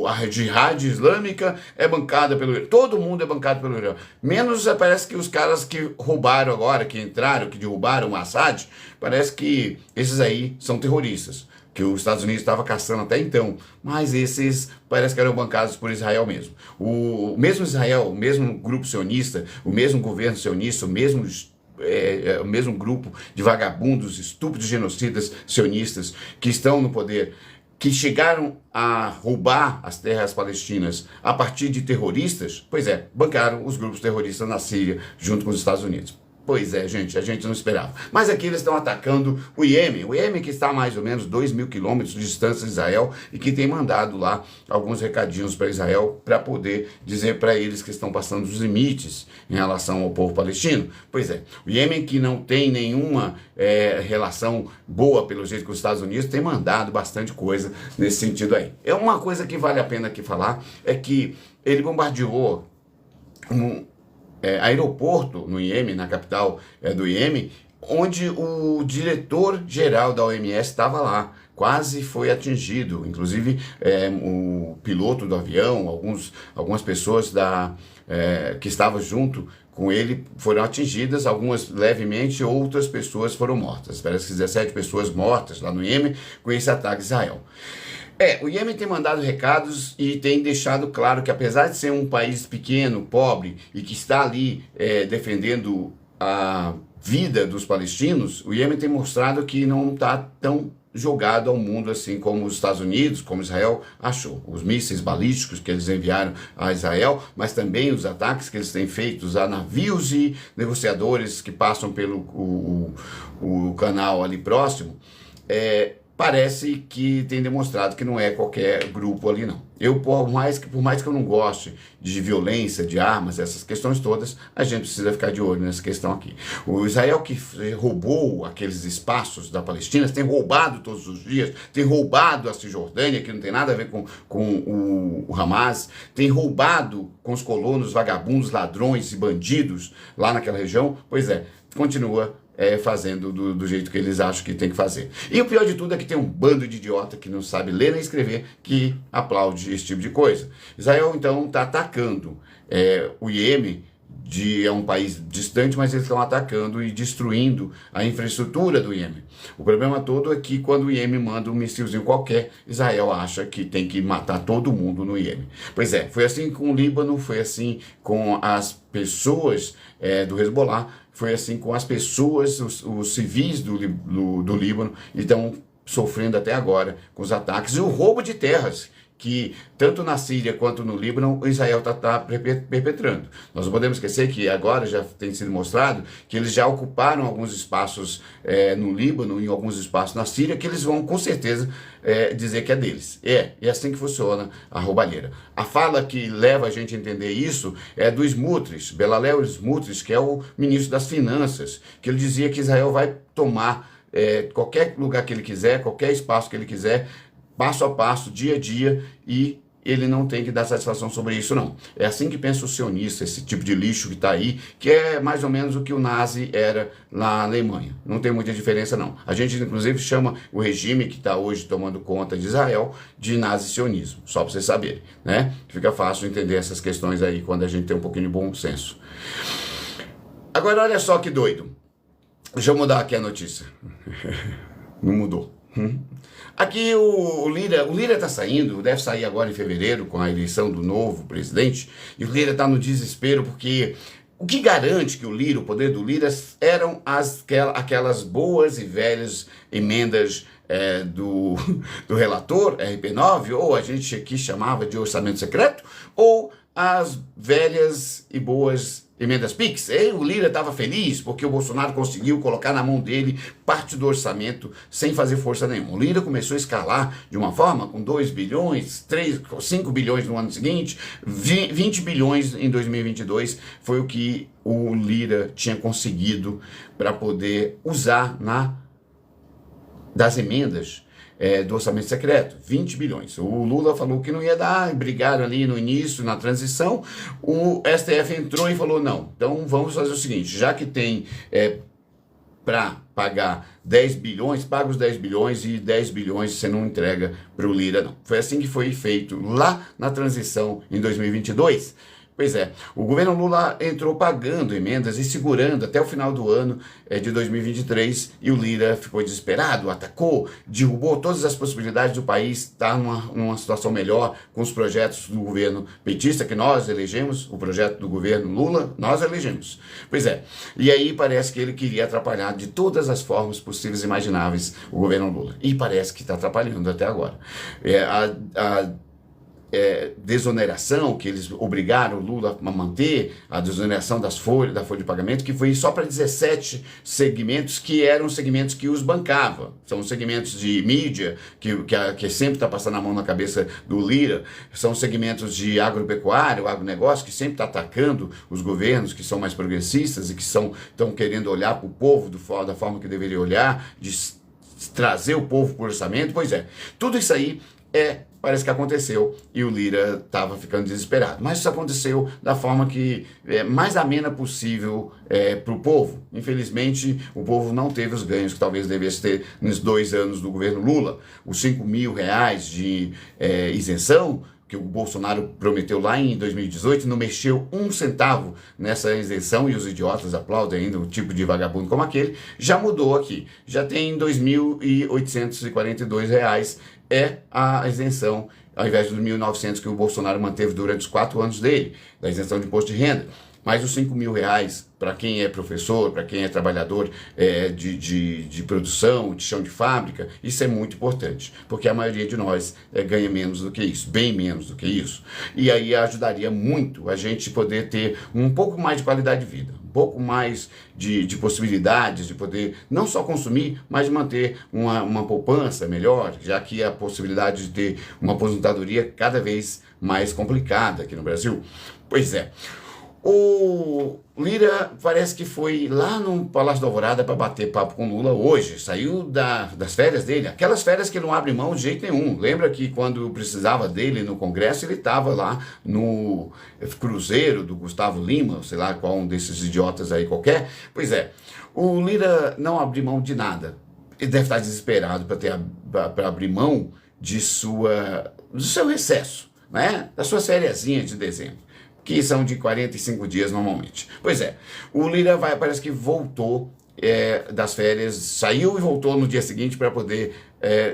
a Jihad Islâmica é bancada pelo Irã. Todo mundo é bancado pelo Irã. Menos parece que os caras que roubaram agora, que entraram, que derrubaram o Assad, parece que esses aí são terroristas, que os Estados Unidos estava caçando até então, mas esses parece que eram bancados por Israel mesmo. O mesmo Israel, o mesmo grupo sionista, o mesmo governo sionista, o mesmo grupo de vagabundos, estúpidos genocidas sionistas que estão no poder, que chegaram a roubar as terras palestinas a partir de terroristas, pois é, bancaram os grupos terroristas na Síria junto com os Estados Unidos. Pois é, gente, a gente não esperava. Mas aqui eles estão atacando o Iêmen que está a mais ou menos 2.000 quilômetros de distância de Israel e que tem mandado lá alguns recadinhos para Israel para poder dizer para eles que estão passando os limites em relação ao povo palestino. Pois é, o Iêmen, que não tem nenhuma relação boa pelo jeito com os Estados Unidos, tem mandado bastante coisa nesse sentido aí. É uma coisa que vale a pena aqui falar, é que ele bombardeou aeroporto no Iêmen, na capital do Iêmen, onde o diretor-geral da OMS estava lá, quase foi atingido, inclusive o piloto do avião, algumas pessoas que estavam junto com ele foram atingidas, algumas levemente, outras pessoas foram mortas. Parece que 17 pessoas mortas lá no Iêmen com esse ataque a Israel. O Iêmen tem mandado recados e tem deixado claro que, apesar de ser um país pequeno, pobre e que está ali defendendo a vida dos palestinos, o Iêmen tem mostrado que não está tão jogado ao mundo assim como os Estados Unidos, como Israel achou. Os mísseis balísticos que eles enviaram a Israel, mas também os ataques que eles têm feito a navios e negociadores que passam pelo o canal ali próximo, parece que tem demonstrado que não é qualquer grupo ali não. Por mais que eu não goste de violência, de armas, essas questões todas, a gente precisa ficar de olho nessa questão aqui. O Israel, que roubou aqueles espaços da Palestina, tem roubado todos os dias, tem roubado a Cisjordânia, que não tem nada a ver com o Hamas, tem roubado com os colonos, vagabundos, ladrões e bandidos lá naquela região, pois continua fazendo do jeito que eles acham que tem que fazer. E o pior de tudo é que tem um bando de idiota que não sabe ler nem escrever que aplaude esse tipo de coisa. Israel, então, está atacando o Iêmen, é um país distante, mas eles estão atacando e destruindo a infraestrutura do Iêmen. O problema todo é que quando o Iêmen manda um missilzinho qualquer, Israel acha que tem que matar todo mundo no Iêmen. Pois foi assim com o Líbano, foi assim com as pessoas do Hezbollah, foi assim com as pessoas, os civis do Líbano, e estão sofrendo até agora com os ataques e o roubo de terras que tanto na Síria quanto no Líbano Israel está perpetrando. Nós não podemos esquecer que agora já tem sido mostrado que eles já ocuparam alguns espaços no Líbano e alguns espaços na Síria que eles vão com certeza dizer que é deles. É assim que funciona a roubalheira. A fala que leva a gente a entender isso é do Smotrich, Bezalel Smotrich, que é o ministro das Finanças, que ele dizia que Israel vai tomar qualquer lugar que ele quiser, qualquer espaço que ele quiser, passo a passo, dia a dia, e ele não tem que dar satisfação sobre isso, não. É assim que pensa o sionista, esse tipo de lixo que está aí, que é mais ou menos o que o nazi era na Alemanha. Não tem muita diferença, não. A gente, inclusive, chama o regime que está hoje tomando conta de Israel de nazi-sionismo, só para vocês saberem, né? Fica fácil entender essas questões aí quando a gente tem um pouquinho de bom senso. Agora, olha só que doido. Deixa eu mudar aqui a notícia. Não mudou. Aqui o Lira está saindo, deve sair agora em fevereiro com a eleição do novo presidente, e o Lira está no desespero porque o que garante que o poder do Lira eram aquelas boas e velhas emendas do relator, RP9, ou a gente aqui chamava de orçamento secreto, ou as velhas e boas emendas PIX. E o Lira estava feliz porque o Bolsonaro conseguiu colocar na mão dele parte do orçamento sem fazer força nenhuma. O Lira começou a escalar de uma forma com 2 bilhões, 3, 5 bilhões no ano seguinte, 20 bilhões em 2022 foi o que o Lira tinha conseguido para poder usar das emendas do orçamento secreto, 20 bilhões. O Lula falou que não ia dar, brigaram ali no início, na transição, o STF entrou e falou, não, então vamos fazer o seguinte, já que tem para pagar 10 bilhões, paga os 10 bilhões e 10 bilhões você não entrega para o Lira, não. Foi assim que foi feito lá na transição em 2022. Pois é, o governo Lula entrou pagando emendas e segurando até o final do ano de 2023 e o Lira ficou desesperado, atacou, derrubou todas as possibilidades do país estar numa situação melhor com os projetos do governo petista que nós elegemos, o projeto do governo Lula, nós elegemos. Pois é, e aí parece que ele queria atrapalhar de todas as formas possíveis e imagináveis o governo Lula. E parece que está atrapalhando até agora. Desoneração que eles obrigaram o Lula a manter, a desoneração da folha de pagamento, que foi só para 17 segmentos que eram segmentos que os bancavam. São segmentos de mídia, que sempre está passando a mão na cabeça do Lira, são segmentos de agropecuário, agronegócio, que sempre está atacando os governos que são mais progressistas e que estão querendo olhar para o povo da forma que deveria olhar, de trazer o povo para o orçamento. Pois é, tudo isso aí parece que aconteceu e o Lira estava ficando desesperado. Mas isso aconteceu da forma que mais amena possível para o povo. Infelizmente, o povo não teve os ganhos que talvez devesse ter nos 2 anos do governo Lula. Os R$5.000 de isenção que o Bolsonaro prometeu lá em 2018, não mexeu 1 centavo nessa isenção, e os idiotas aplaudem ainda um tipo de vagabundo como aquele, já mudou aqui. Já tem R$2.842 a isenção, ao invés dos 1.900 que o Bolsonaro manteve durante os 4 anos dele, da isenção de imposto de renda. Mas os R$5.000 para quem é professor, para quem é trabalhador de produção, de chão de fábrica, isso é muito importante, porque a maioria de nós ganha menos do que isso, bem menos do que isso. E aí ajudaria muito a gente poder ter um pouco mais de qualidade de vida, um pouco mais de possibilidades de poder não só consumir, mas manter uma poupança melhor, já que a possibilidade de ter uma aposentadoria cada vez mais complicada aqui no Brasil. Pois é. O Lira parece que foi lá no Palácio da Alvorada para bater papo com Lula hoje, saiu das férias dele, aquelas férias que ele não abre mão de jeito nenhum. Lembra que quando precisava dele no Congresso, ele estava lá no cruzeiro do Gustavo Lima, sei lá qual um desses idiotas aí qualquer. Pois é, o Lira não abriu mão de nada, ele deve estar desesperado para abrir mão do seu recesso, né? Da sua fériasinha de dezembro, que são de 45 dias normalmente. Pois é, o Lira parece que voltou das férias, saiu e voltou no dia seguinte para poder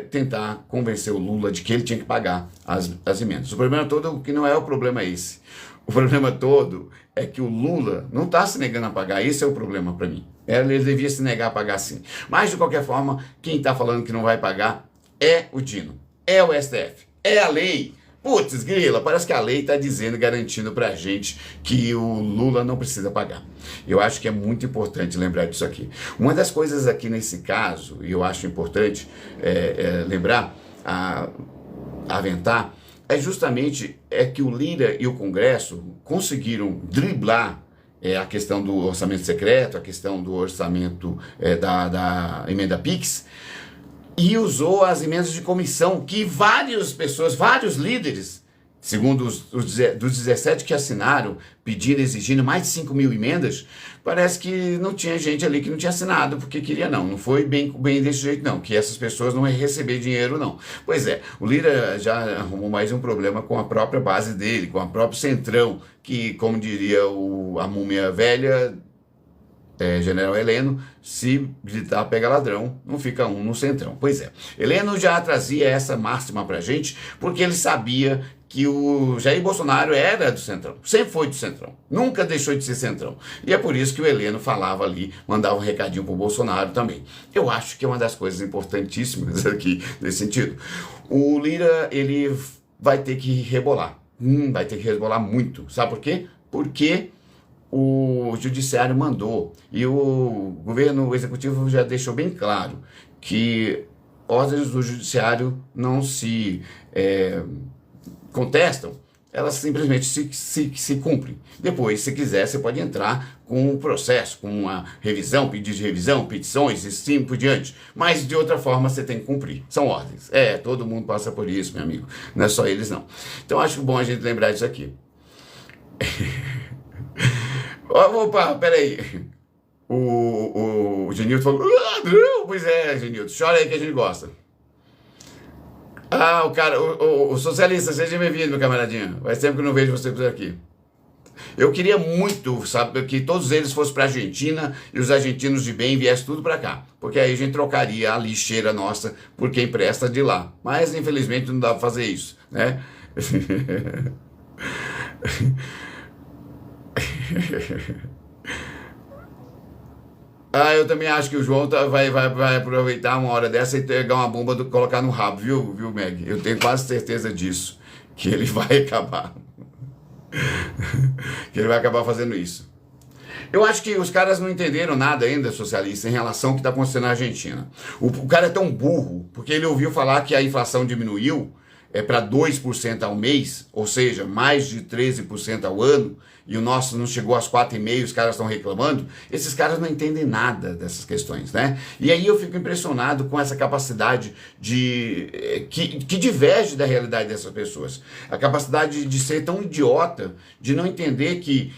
tentar convencer o Lula de que ele tinha que pagar as emendas. O problema todo, que não é o problema esse. O problema todo é que o Lula não está se negando a pagar, esse é o problema para mim. Ele devia se negar a pagar sim. Mas, de qualquer forma, quem está falando que não vai pagar é o Dino, é o STF, é a lei. Putz, grila, parece que a lei está dizendo, garantindo para a gente que o Lula não precisa pagar. Eu acho que é muito importante lembrar disso aqui. Uma das coisas aqui nesse caso, e eu acho importante lembrar, aventar, é justamente que o Lira e o Congresso conseguiram driblar a questão do orçamento secreto, a questão do orçamento da emenda PIX, e usou as emendas de comissão que várias pessoas, vários líderes, segundo dos 17 que assinaram, pedindo, exigindo mais de 5 mil emendas, parece que não tinha gente ali que não tinha assinado porque queria não. Não foi bem desse jeito não, que essas pessoas não iam receber dinheiro não. Pois é, o Lira já arrumou mais um problema com a própria base dele, com a própria Centrão, que, como diria a múmia velha, General Heleno, se gritar pega ladrão, não fica um no Centrão. Pois é, Heleno já trazia essa máxima pra gente, porque ele sabia que o Jair Bolsonaro era do Centrão, sempre foi do Centrão, nunca deixou de ser Centrão. E é por isso que o Heleno falava ali, mandava um recadinho pro Bolsonaro também. Eu acho que é uma das coisas importantíssimas aqui nesse sentido. O Lira, ele vai ter que rebolar, vai ter que rebolar muito. Sabe por quê? Porque o judiciário mandou, e o governo executivo já deixou bem claro que ordens do judiciário não se contestam, elas simplesmente se cumprem. Depois, se quiser, você pode entrar com um processo, com uma revisão, pedido de revisão, petições e assim por diante. Mas, de outra forma, você tem que cumprir. São ordens. Todo mundo passa por isso, meu amigo. Não é só eles, não. Então, acho bom a gente lembrar disso aqui. Opa, peraí. O Genilton falou, ladrão! Pois é, Genilton, chora aí que a gente gosta. O cara, o socialista, seja bem-vindo, meu camaradinho. Faz tempo que eu não vejo você por aqui. Eu queria muito, sabe, que todos eles fossem para a Argentina e os argentinos de bem viessem tudo para cá. Porque aí a gente trocaria a lixeira nossa por quem presta de lá. Mas, infelizmente, não dá para fazer isso, né? Eu também acho que o João vai aproveitar uma hora dessa e pegar uma bomba e colocar no rabo, viu, Meg? Eu tenho quase certeza disso, que ele vai acabar. Que ele vai acabar fazendo isso. Eu acho que os caras não entenderam nada ainda, socialista, em relação ao que está acontecendo na Argentina. O cara é tão burro, porque ele ouviu falar que a inflação diminuiu para 2% ao mês, ou seja, mais de 13% ao ano, e o nosso não chegou aos 4,5%, os caras estão reclamando. Esses caras não entendem nada dessas questões, né? E aí eu fico impressionado com essa capacidade que diverge da realidade dessas pessoas. A capacidade de ser tão idiota, de não entender que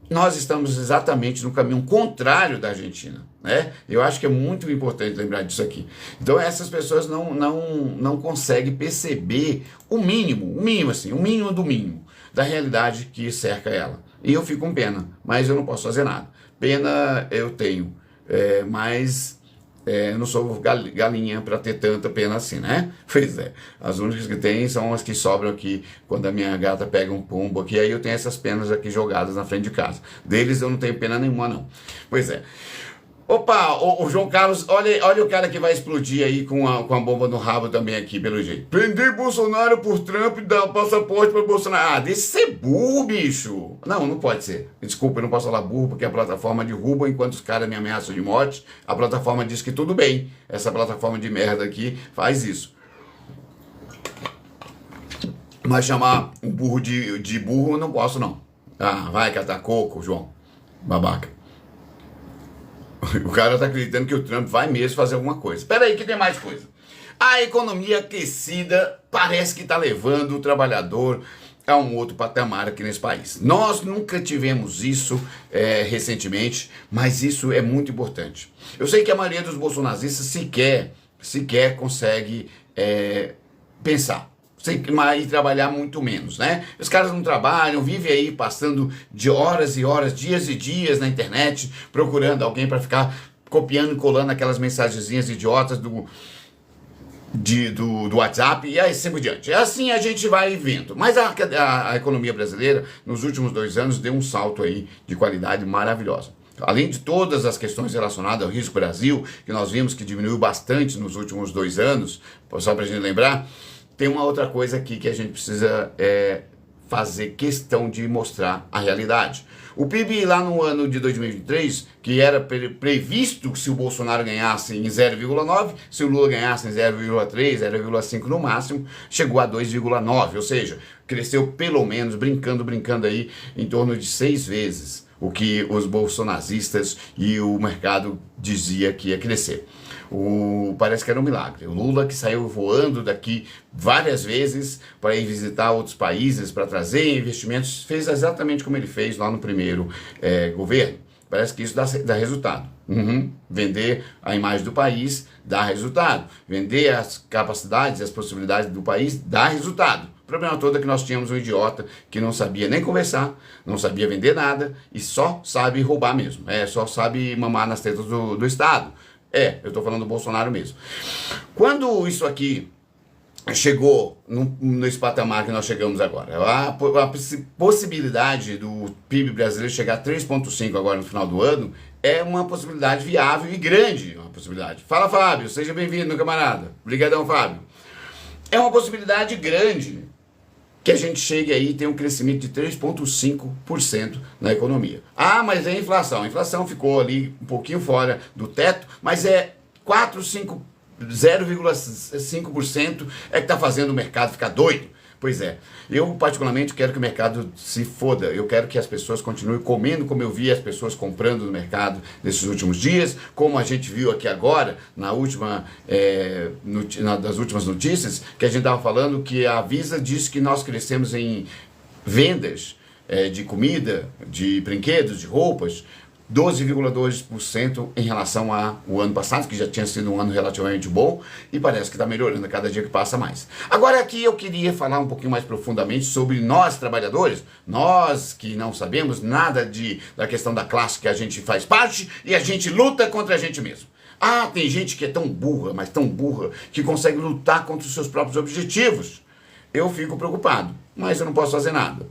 nós estamos exatamente no caminho contrário da Argentina, né? Eu acho que é muito importante lembrar disso aqui. Então essas pessoas não conseguem perceber o mínimo do mínimo da realidade que cerca ela. E eu fico com pena, mas eu não posso fazer nada. Pena eu tenho, mas eu não sou galinha para ter tanta pena assim, né? Pois é, as únicas que tem são as que sobram aqui quando a minha gata pega um pombo aqui, aí eu tenho essas penas aqui jogadas na frente de casa. Deles eu não tenho pena nenhuma, não. Pois é. Opa, o João Carlos, olha o cara que vai explodir aí com a bomba no rabo também aqui, pelo jeito. Prender Bolsonaro por Trump e dar passaporte para Bolsonaro. Deixa de ser burro, bicho. Não pode ser. Desculpa, eu não posso falar burro porque a plataforma derruba enquanto os caras me ameaçam de morte. A plataforma diz que tudo bem. Essa plataforma de merda aqui faz isso. Mas chamar um burro de burro eu não posso, não. Vai catar coco, João. Babaca. O cara tá acreditando que o Trump vai mesmo fazer alguma coisa. Espera aí que tem mais coisa. A economia aquecida parece que está levando o trabalhador a um outro patamar aqui nesse país. Nós nunca tivemos isso recentemente, mas isso é muito importante. Eu sei que a maioria dos bolsonaristas sequer consegue pensar. E trabalhar muito menos, né? Os caras não trabalham, vivem aí passando de horas e horas, dias e dias na internet, procurando alguém para ficar copiando e colando aquelas mensagenzinhas idiotas do WhatsApp e assim por diante. Assim a gente vai vendo. Mas a economia brasileira, nos últimos 2 anos, deu um salto aí de qualidade maravilhosa. Além de todas as questões relacionadas ao Risco Brasil, que nós vimos que diminuiu bastante nos últimos 2 anos, só para a gente lembrar, tem uma outra coisa aqui que a gente precisa fazer questão de mostrar a realidade. O PIB lá no ano de 2023, que era previsto que se o Bolsonaro ganhasse em 0,9, se o Lula ganhasse em 0,3, 0,5 no máximo, chegou a 2,9, ou seja, cresceu pelo menos, brincando aí, em torno de 6 vezes o que os bolsonaristas e o mercado dizia que ia crescer. Parece que era um milagre. O Lula, que saiu voando daqui várias vezes para ir visitar outros países, para trazer investimentos, fez exatamente como ele fez lá no primeiro governo. Parece que isso dá resultado. Vender a imagem do país dá resultado. Vender as capacidades e as possibilidades do país dá resultado. O problema todo é que nós tínhamos um idiota que não sabia nem conversar, não sabia vender nada e só sabe roubar mesmo. Só sabe mamar nas tetas do Estado. Eu estou falando do Bolsonaro mesmo. Quando isso aqui chegou nesse patamar que nós chegamos agora, a possibilidade do PIB brasileiro chegar a 3,5 agora no final do ano é uma possibilidade viável e grande, uma possibilidade. Fala, Fábio, seja bem-vindo, meu camarada. Obrigadão, Fábio. É uma possibilidade grande que a gente chegue aí e tenha um crescimento de 3,5% na economia. Ah, mas é a inflação. A inflação ficou ali um pouquinho fora do teto, mas 0,5% é que está fazendo o mercado ficar doido. Pois é, eu particularmente quero que o mercado se foda, eu quero que as pessoas continuem comendo como eu vi as pessoas comprando no mercado nesses últimos dias, como a gente viu aqui agora, das últimas notícias, que a gente estava falando que a Visa disse que nós crescemos em vendas de comida, de brinquedos, de roupas, 12,2% em relação ao ano passado, que já tinha sido um ano relativamente bom, e parece que está melhorando a cada dia que passa mais. Agora aqui eu queria falar um pouquinho mais profundamente sobre nós trabalhadores, nós que não sabemos nada da questão da classe que a gente faz parte, e a gente luta contra a gente mesmo. Ah, tem gente que é tão burra, mas tão burra, que consegue lutar contra os seus próprios objetivos. Eu fico preocupado, mas eu não posso fazer nada.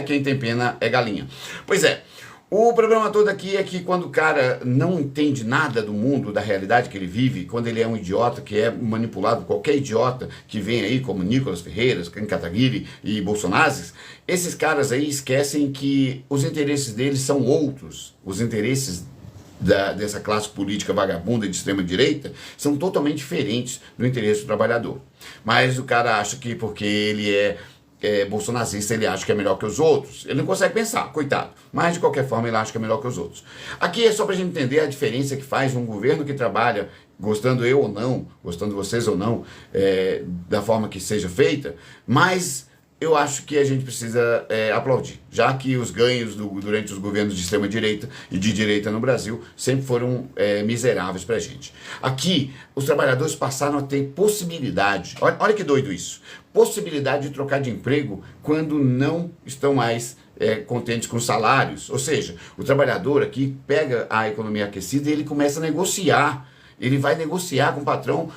Quem tem pena é galinha. Pois é. O problema todo aqui é que quando o cara não entende nada do mundo, da realidade que ele vive, quando ele é um idiota que é manipulado, qualquer idiota que vem aí, como Nicolas Ferreira, Ken Kataguiri e Bolsonaro, esses caras aí esquecem que os interesses deles são outros. Os interesses dessa classe política vagabunda de extrema-direita são totalmente diferentes do interesse do trabalhador. Mas o cara acha que porque ele é bolsonarista, ele acha que é melhor que os outros. Ele não consegue pensar, coitado. Mas, de qualquer forma, ele acha que é melhor que os outros. Aqui é só pra gente entender a diferença que faz um governo que trabalha, gostando eu ou não, gostando vocês ou não, da forma que seja feita, mas eu acho que a gente precisa aplaudir, já que os ganhos durante os governos de extrema-direita e de direita no Brasil sempre foram miseráveis pra gente. Aqui, os trabalhadores passaram a ter possibilidade, olha que doido isso, possibilidade de trocar de emprego quando não estão mais contentes com salários. Ou seja, o trabalhador aqui pega a economia aquecida e ele começa a negociar. Ele vai negociar com o patrão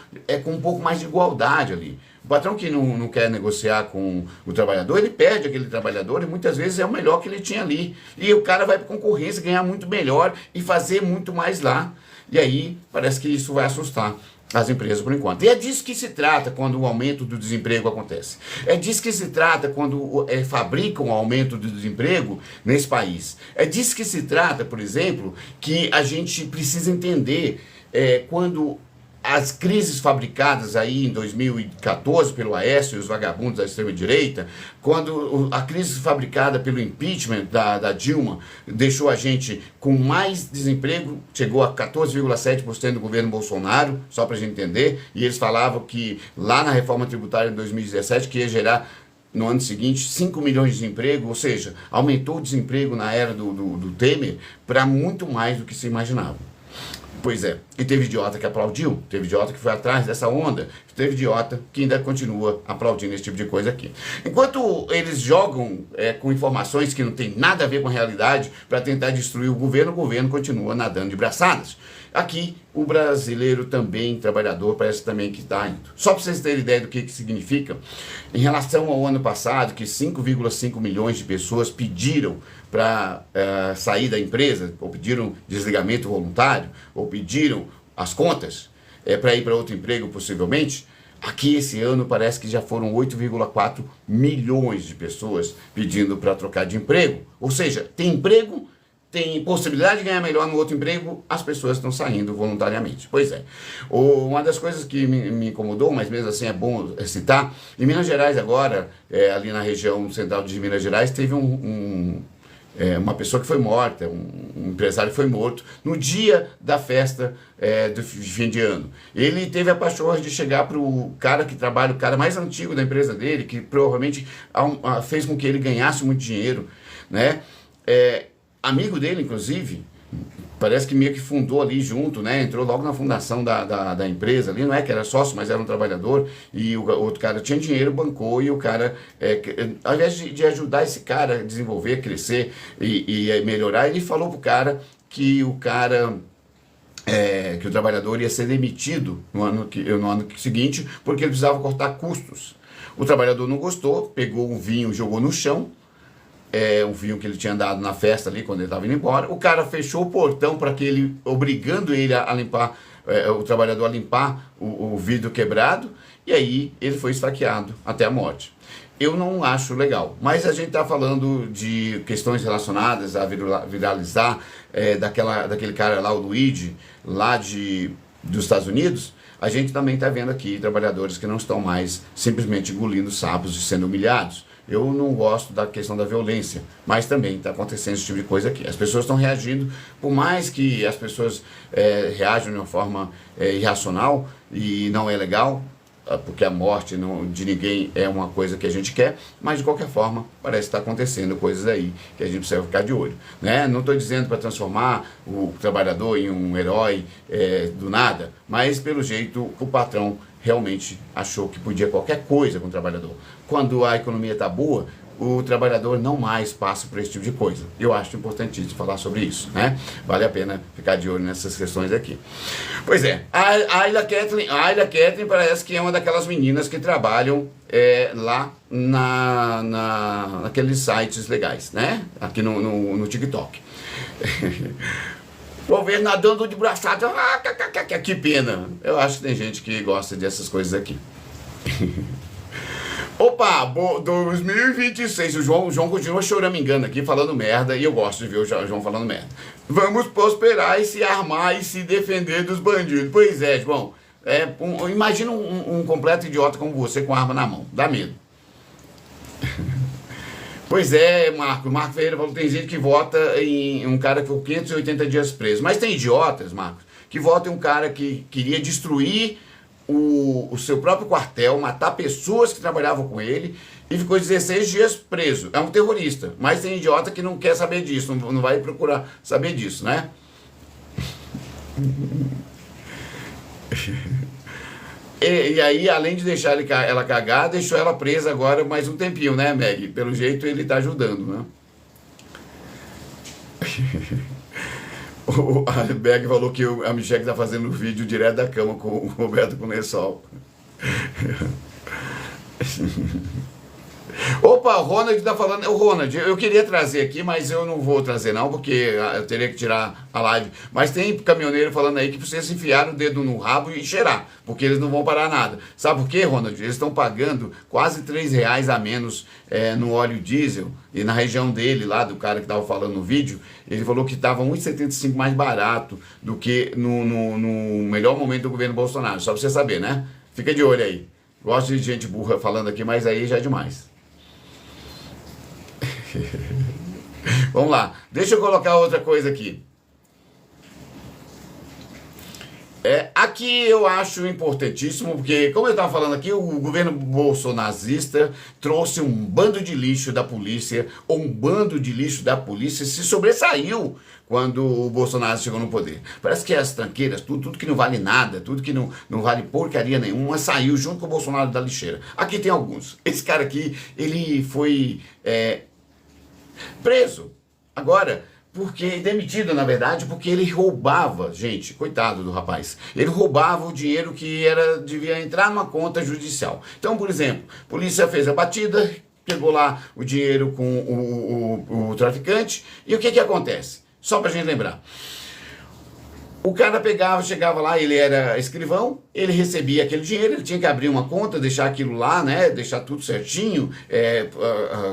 com um pouco mais de igualdade ali. O patrão que não quer negociar com o trabalhador, ele perde aquele trabalhador e muitas vezes é o melhor que ele tinha ali. E o cara vai para concorrência ganhar muito melhor e fazer muito mais lá. E aí parece que isso vai assustar as empresas por enquanto. E é disso que se trata quando o aumento do desemprego acontece. É disso que se trata quando fabricam o aumento do desemprego nesse país. É disso que se trata, por exemplo, que a gente precisa entender quando as crises fabricadas aí em 2014 pelo Aécio e os vagabundos da extrema-direita, quando a crise fabricada pelo impeachment da Dilma deixou a gente com mais desemprego, chegou a 14,7% do governo Bolsonaro, só para a gente entender, e eles falavam que lá na reforma tributária de 2017 que ia gerar no ano seguinte 5 milhões de desemprego, ou seja, aumentou o desemprego na era do Temer para muito mais do que se imaginava. Pois é, e teve idiota que aplaudiu, teve idiota que foi atrás dessa onda, teve idiota que ainda continua aplaudindo esse tipo de coisa aqui. Enquanto eles jogam com informações que não tem nada a ver com a realidade para tentar destruir o governo continua nadando de braçadas. Aqui, o brasileiro também, trabalhador, parece também que está indo. Só para vocês terem ideia do que significa, em relação ao ano passado, que 5,5 milhões de pessoas pediram para sair da empresa, ou pediram desligamento voluntário, ou pediram as contas para ir para outro emprego, possivelmente, Aqui esse ano parece que já foram 8,4 milhões de pessoas pedindo para trocar de emprego. Ou seja, tem emprego, tem possibilidade de ganhar melhor no outro emprego, as pessoas estão saindo voluntariamente. Pois é. Uma das coisas que me incomodou, mas mesmo assim é bom citar, em Minas Gerais agora, ali na região central de Minas Gerais, teve uma pessoa que foi morta, um empresário foi morto no dia da festa de fim de ano. Ele teve a pachorra de chegar para o cara que trabalha, o cara mais antigo da empresa dele, que provavelmente fez com que ele ganhasse muito dinheiro, né? Amigo dele, inclusive, parece que meio que fundou ali junto, né? Entrou logo na fundação da empresa ali, não é que era sócio, mas era um trabalhador, e o outro cara tinha dinheiro, bancou, e o cara, ao invés de ajudar esse cara a desenvolver, crescer e melhorar, ele falou pro cara que o trabalhador ia ser demitido no ano seguinte, porque ele precisava cortar custos. O trabalhador não gostou, pegou um vinho, jogou no chão, um vinho que ele tinha dado na festa ali quando ele estava indo embora. O cara fechou o portão para que ele, obrigando ele a limpar, o trabalhador a limpar o vidro quebrado, e aí ele foi esfaqueado até a morte. Eu não acho legal, mas a gente está falando de questões relacionadas a viralizar daquele cara lá, o Luigi, lá dos Estados Unidos. A gente também está vendo aqui trabalhadores que não estão mais simplesmente engolindo sapos e sendo humilhados. Eu não gosto da questão da violência, mas também está acontecendo esse tipo de coisa aqui. As pessoas estão reagindo, por mais que as pessoas reajam de uma forma irracional e não é legal, porque a morte de ninguém é uma coisa que a gente quer, mas de qualquer forma parece estar acontecendo coisas aí que a gente precisa ficar de olho, né? Não estou dizendo para transformar o trabalhador em um herói do nada, mas pelo jeito o patrão realmente achou que podia qualquer coisa com o trabalhador. Quando a economia está boa, o trabalhador não mais passa por esse tipo de coisa. Eu acho importantíssimo falar sobre isso, né? Vale a pena ficar de olho nessas questões aqui. Pois é, a Ayla Kathleen parece que é uma daquelas meninas que trabalham lá naqueles sites legais, né? Aqui no TikTok. Vou ver nadando de braçada, que pena. Eu acho que tem gente que gosta dessas coisas aqui. Opa, 2026, o João continua choramingando aqui, falando merda, e eu gosto de ver o João falando merda. Vamos prosperar e se armar e se defender dos bandidos. Pois é, João, imagina um completo idiota como você com a arma na mão, dá medo. Pois é, Marco Ferreira falou que tem gente que vota em um cara que ficou 580 dias preso, mas tem idiotas, Marcos, que votam em um cara que queria destruir o seu próprio quartel, matar pessoas que trabalhavam com ele e ficou 16 dias preso. É um terrorista, mas tem idiota que não quer saber disso, não vai procurar saber disso, né? E aí, além de deixar ela cagar, deixou ela presa agora mais um tempinho, né, Meg? Pelo jeito ele tá ajudando, né? A Meg falou que a Michelle tá fazendo vídeo direto da cama com o Roberto Conessol. Opa, o Ronald tá falando. O Ronald, eu queria trazer aqui, mas eu não vou trazer não, porque eu teria que tirar a live. Mas tem caminhoneiro falando aí que vocês enfiaram o dedo no rabo e cheirar, porque eles não vão parar nada. Sabe por quê, Ronald? Eles estão pagando quase R$3 a menos no óleo diesel. E na região dele, lá do cara que estava falando no vídeo, ele falou que estava R$1,75 mais barato do que no melhor momento do governo Bolsonaro. Só pra você saber, né? Fica de olho aí. Gosto de gente burra falando aqui, mas aí já é demais. Vamos lá, deixa eu colocar outra coisa aqui. Aqui eu acho importantíssimo, porque, como eu estava falando aqui, o governo bolsonarista trouxe um bando de lixo da polícia, ou um bando de lixo da polícia se sobressaiu quando o Bolsonaro chegou no poder. Parece que as tranqueiras, tudo que não vale nada, tudo que não vale porcaria nenhuma, saiu junto com o Bolsonaro da lixeira. Aqui tem alguns. Esse cara aqui, ele foi preso. Agora, demitido, na verdade, porque ele roubava, gente, coitado do rapaz, ele roubava o dinheiro que devia entrar numa conta judicial. Então, por exemplo, a polícia fez a batida, pegou lá o dinheiro com o traficante, e o que acontece? Só pra gente lembrar. O cara pegava, chegava lá, ele era escrivão, ele recebia aquele dinheiro, ele tinha que abrir uma conta, deixar aquilo lá, né, deixar tudo certinho,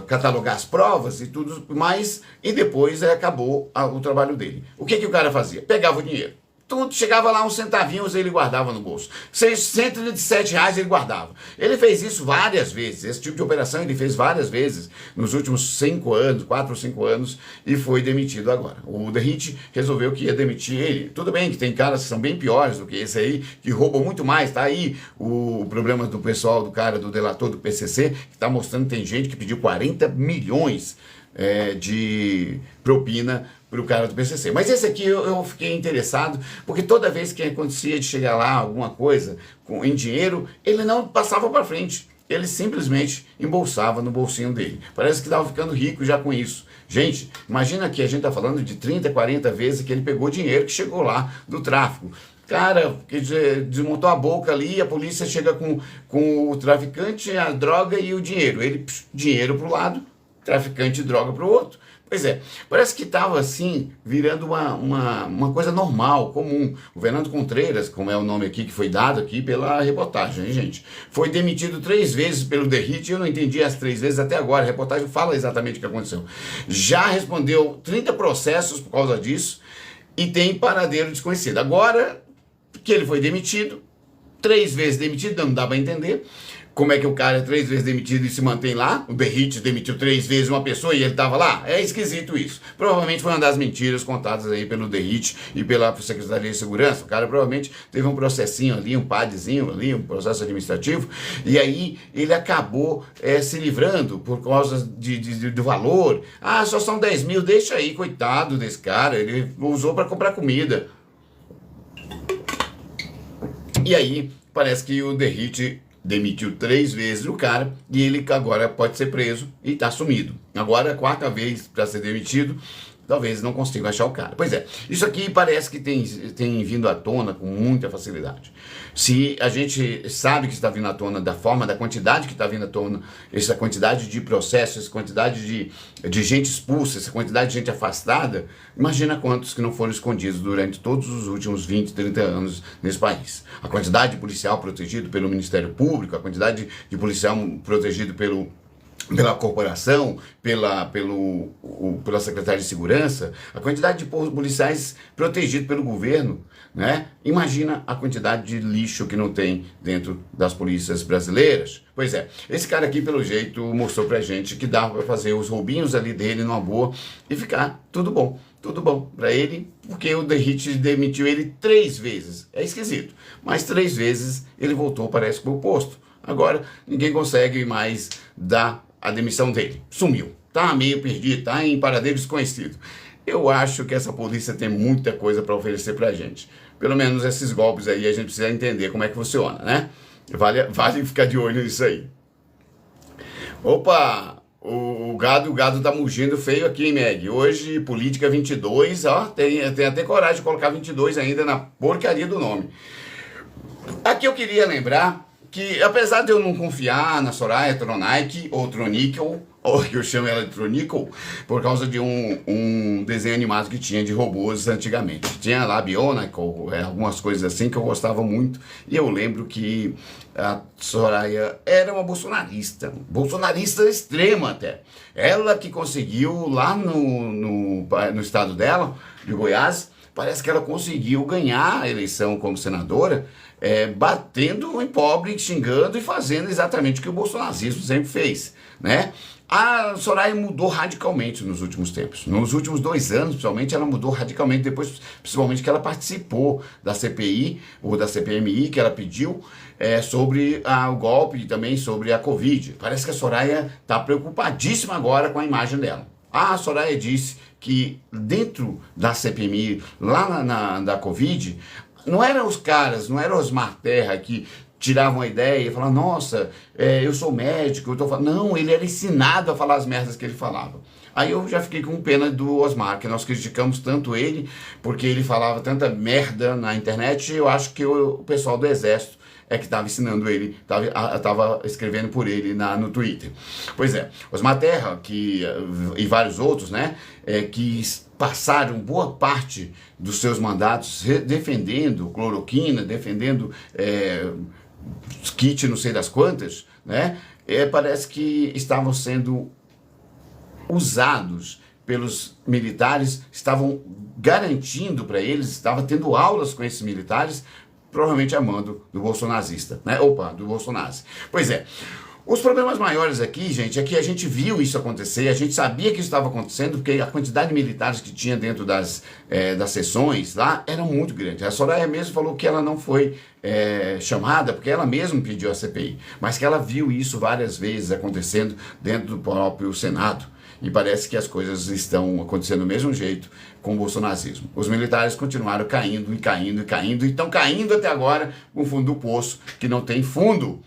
catalogar as provas e tudo mais, e depois acabou o trabalho dele. O que o cara fazia? Pegava o dinheiro. Tudo, chegava lá uns centavinhos ele guardava no bolso. R$ 107 ele guardava. Ele fez isso várias vezes. Esse tipo de operação ele fez várias vezes nos últimos 5 anos, 4 ou 5 anos, e foi demitido agora. O Derrite resolveu que ia demitir ele. Tudo bem que tem caras que são bem piores do que esse aí, que roubam muito mais. Tá aí o problema do pessoal, do cara, do delator do PCC, que está mostrando que tem gente que pediu 40 milhões de propina para o cara do PCC. Mas esse aqui eu fiquei interessado, porque toda vez que acontecia de chegar lá alguma coisa em dinheiro, ele não passava para frente. Ele simplesmente embolsava no bolsinho dele. Parece que estava ficando rico já com isso. Gente, imagina que a gente está falando de 30, 40 vezes que ele pegou dinheiro que chegou lá do tráfico. Cara, que desmontou a boca ali, a polícia chega com o traficante, a droga e o dinheiro. Ele, dinheiro para o lado, traficante e droga para o outro. Pois é, parece que estava assim, virando uma coisa normal, comum. O Fernando Contreiras, como é o nome aqui que foi dado aqui pela reportagem, hein, gente? Foi demitido 3 vezes pelo Derrite, eu não entendi as 3 vezes até agora, a reportagem fala exatamente o que aconteceu. Já respondeu 30 processos por causa disso e tem paradeiro desconhecido. Agora que ele foi demitido, 3 vezes demitido, não dá para entender. Como é que o cara é 3 vezes demitido e se mantém lá? O Derrite demitiu 3 vezes uma pessoa e ele estava lá? É esquisito isso. Provavelmente foi uma das mentiras contadas aí pelo Derrite e pela Secretaria de Segurança. O cara provavelmente teve um processinho ali, um padzinho ali, um processo administrativo, e aí ele acabou se livrando por causa do valor. Ah, só são 10 mil, deixa aí, coitado desse cara, ele usou para comprar comida. E aí, parece que o Derrite demitiu 3 vezes o cara e ele agora pode ser preso e está sumido. Agora, a 4ª vez para ser demitido, talvez não consiga achar o cara. Pois é, isso aqui parece que tem vindo à tona com muita facilidade. Se a gente sabe que está vindo à tona da forma, da quantidade que está vindo à tona, essa quantidade de processos, essa quantidade de gente expulsa, essa quantidade de gente afastada, imagina quantos que não foram escondidos durante todos os últimos 20, 30 anos nesse país. A quantidade de policial protegido pelo Ministério Público, a quantidade de policial protegido pela corporação, pela Secretaria de Segurança, a quantidade de policiais protegidos pelo governo, né? Imagina a quantidade de lixo que não tem dentro das polícias brasileiras. Pois é, esse cara aqui, pelo jeito, mostrou pra gente que dá para fazer os roubinhos ali dele numa boa e ficar tudo bom para ele, porque o Derrite demitiu ele 3 vezes. É esquisito, mas 3 vezes ele voltou, parece, pro posto. Agora, ninguém consegue mais dar a demissão dele. Sumiu. Tá meio perdido, tá em paradeiro desconhecido. Eu acho que essa polícia tem muita coisa para oferecer pra gente. Pelo menos esses golpes aí a gente precisa entender como é que funciona, né? Vale ficar de olho nisso aí. Opa! O gado tá mugindo feio aqui, hein, Meg? Hoje, Política 22, ó, tem até coragem de colocar 22 ainda na porcaria do nome. Aqui eu queria lembrar que, apesar de eu não confiar na Soraya Tronic, ou Tronical, ou que eu chamo ela de Tronical, por causa de um desenho animado que tinha de robôs antigamente. Tinha lá Bionicle, algumas coisas assim que eu gostava muito, e eu lembro que a Soraya era uma bolsonarista extrema até. Ela que conseguiu lá no estado dela, de Goiás, parece que ela conseguiu ganhar a eleição como senadora, batendo em pobre, xingando e fazendo exatamente o que o bolsonarismo sempre fez, né? A Soraya mudou radicalmente nos últimos tempos. Nos últimos 2 anos, principalmente, ela mudou radicalmente, depois, principalmente, que ela participou da CPI, ou da CPMI, que ela pediu, sobre o golpe e também sobre a Covid. Parece que a Soraya está preocupadíssima agora com a imagem dela. A Soraya disse que dentro da CPMI, lá da Covid, não eram os caras, não eram os Osmar Terra que tiravam a ideia e falavam, nossa, eu sou médico, eu tô falando. Não, ele era ensinado a falar as merdas que ele falava. Aí eu já fiquei com pena do Osmar, que nós criticamos tanto ele, porque ele falava tanta merda na internet, e eu acho que o pessoal do Exército é que estava ensinando ele, estava escrevendo por ele no Twitter. Pois é, Osmar Terra e vários outros, né, que passaram boa parte dos seus mandatos defendendo cloroquina, defendendo kit não sei das quantas, né, parece que estavam sendo usados pelos militares, estavam garantindo para eles, estavam tendo aulas com esses militares, provavelmente a mando do bolsonarista, né? Do Bolsonaro. Pois é, os problemas maiores aqui, gente, é que a gente viu isso acontecer, a gente sabia que isso estava acontecendo, porque a quantidade de militares que tinha dentro das sessões lá era muito grande. A Soraya mesmo falou que ela não foi chamada, porque ela mesma pediu a CPI, mas que ela viu isso várias vezes acontecendo dentro do próprio Senado. E parece que as coisas estão acontecendo do mesmo jeito com o bolsonarismo. Os militares continuaram caindo e caindo e caindo, e estão caindo até agora com o fundo do poço, que não tem fundo.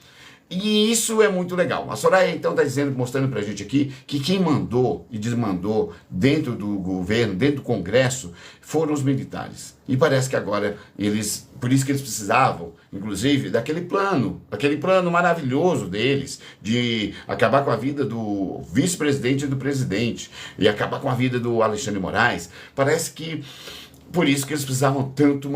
E isso é muito legal. A Soraya então está dizendo, mostrando para a gente aqui, que quem mandou e desmandou dentro do governo, dentro do Congresso, foram os militares. E parece que agora por isso que eles precisavam, inclusive, daquele plano maravilhoso deles, de acabar com a vida do vice-presidente e do presidente, e acabar com a vida do Alexandre Moraes. Parece que por isso que eles precisavam tanto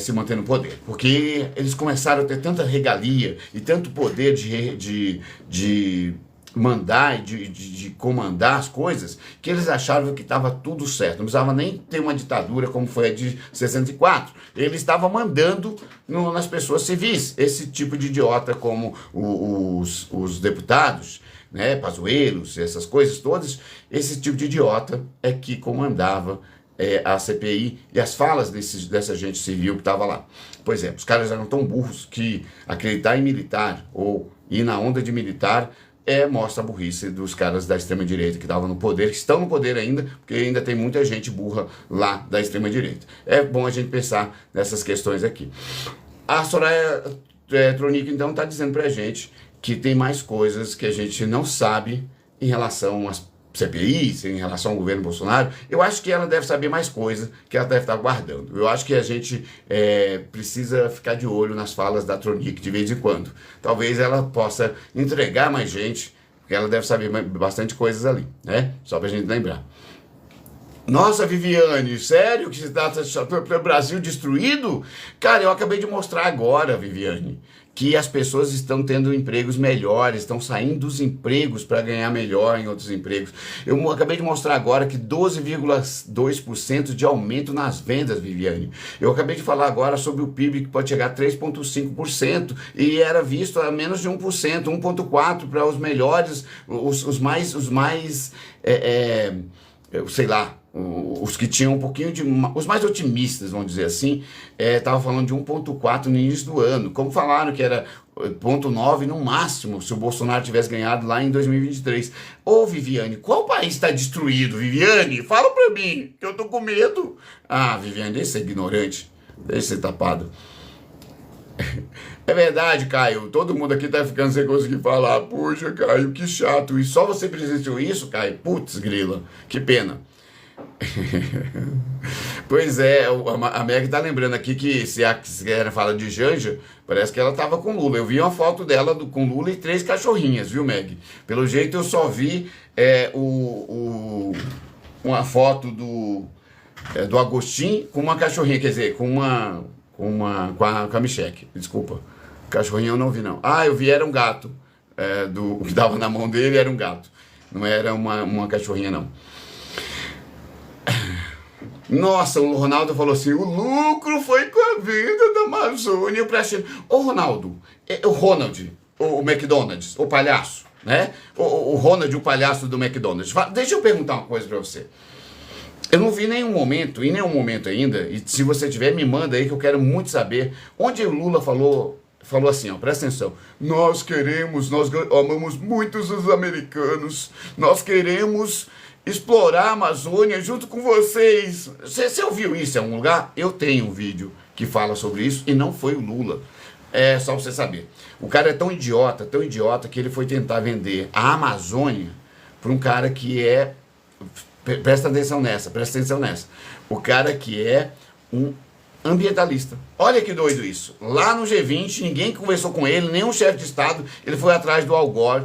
se manter no poder, porque eles começaram a ter tanta regalia e tanto poder de mandar e de comandar as coisas, que eles acharam que estava tudo certo, não precisava nem ter uma ditadura como foi a de 64, eles estavam mandando nas pessoas civis, esse tipo de idiota como os deputados, né, Pazuellos, essas coisas todas, esse tipo de idiota é que comandava a CPI e as falas dessa gente civil que estava lá. Pois é, os caras eram tão burros que acreditar em militar ou ir na onda de militar mostra a burrice dos caras da extrema-direita que estavam no poder, que estão no poder ainda, porque ainda tem muita gente burra lá da extrema-direita. É bom a gente pensar nessas questões aqui. A Soraya Tronic, então, está dizendo pra gente que tem mais coisas que a gente não sabe em relação às CPIs, em relação ao governo Bolsonaro. Eu acho que ela deve saber mais coisa que ela deve estar guardando. Eu acho que a gente precisa ficar de olho nas falas da Tronic de vez em quando. Talvez ela possa entregar mais gente, porque ela deve saber bastante coisas ali, né? Só pra gente lembrar. Nossa, Viviane, sério que você está para o Brasil destruído? Cara, eu acabei de mostrar agora, Viviane, que as pessoas estão tendo empregos melhores, estão saindo dos empregos para ganhar melhor em outros empregos. Eu acabei de mostrar agora que 12,2% de aumento nas vendas, Viviane. Eu acabei de falar agora sobre o PIB que pode chegar a 3,5% e era visto a menos de 1%, 1,4% para os melhores, os mais sei lá, os que tinham um pouquinho de... Os mais otimistas, vamos dizer assim, estavam falando de 1,4 no início do ano. Como falaram que era 0,9 no máximo, se o Bolsonaro tivesse ganhado lá em 2023. Ô, Viviane, qual país está destruído, Viviane? Fala pra mim, que eu tô com medo. Ah, Viviane, deixa ser ignorante, deixa ser tapado. É verdade, Caio, todo mundo aqui tá ficando sem conseguir falar. Puxa, Caio, que chato. E só você presenciou isso, Caio? Putz, grila, que pena. Pois é, a Meg tá lembrando aqui que se a fala de Janja, parece que ela tava com Lula. Eu vi uma foto dela com Lula e 3 cachorrinhas, viu, Meg? Pelo jeito eu só vi uma foto do Agostinho com uma cachorrinha, quer dizer, com a Michelle, desculpa. Cachorrinho eu não vi, não. Ah, eu vi, era um gato. O que dava na mão dele era um gato. Não era uma cachorrinha, não. Nossa, o Ronaldo falou assim, o lucro foi com a venda da Amazônia para a China. Ô, Ronaldo, o Ronald, o McDonald's, o palhaço, né? O Ronald, o palhaço do McDonald's. Deixa eu perguntar uma coisa para você. Eu não vi em nenhum momento ainda, e se você tiver, me manda aí que eu quero muito saber, onde o Lula falou assim, ó, presta atenção, nós amamos muito os americanos, nós queremos explorar a Amazônia junto com vocês. Você ouviu isso em algum lugar? Eu tenho um vídeo que fala sobre isso e não foi o Lula. É só pra você saber. O cara é tão idiota que ele foi tentar vender a Amazônia para um cara que presta atenção nessa. O cara que é um ambientalista. Olha que doido isso. Lá no G20, ninguém conversou com ele, nenhum chefe de Estado, ele foi atrás do Al Gore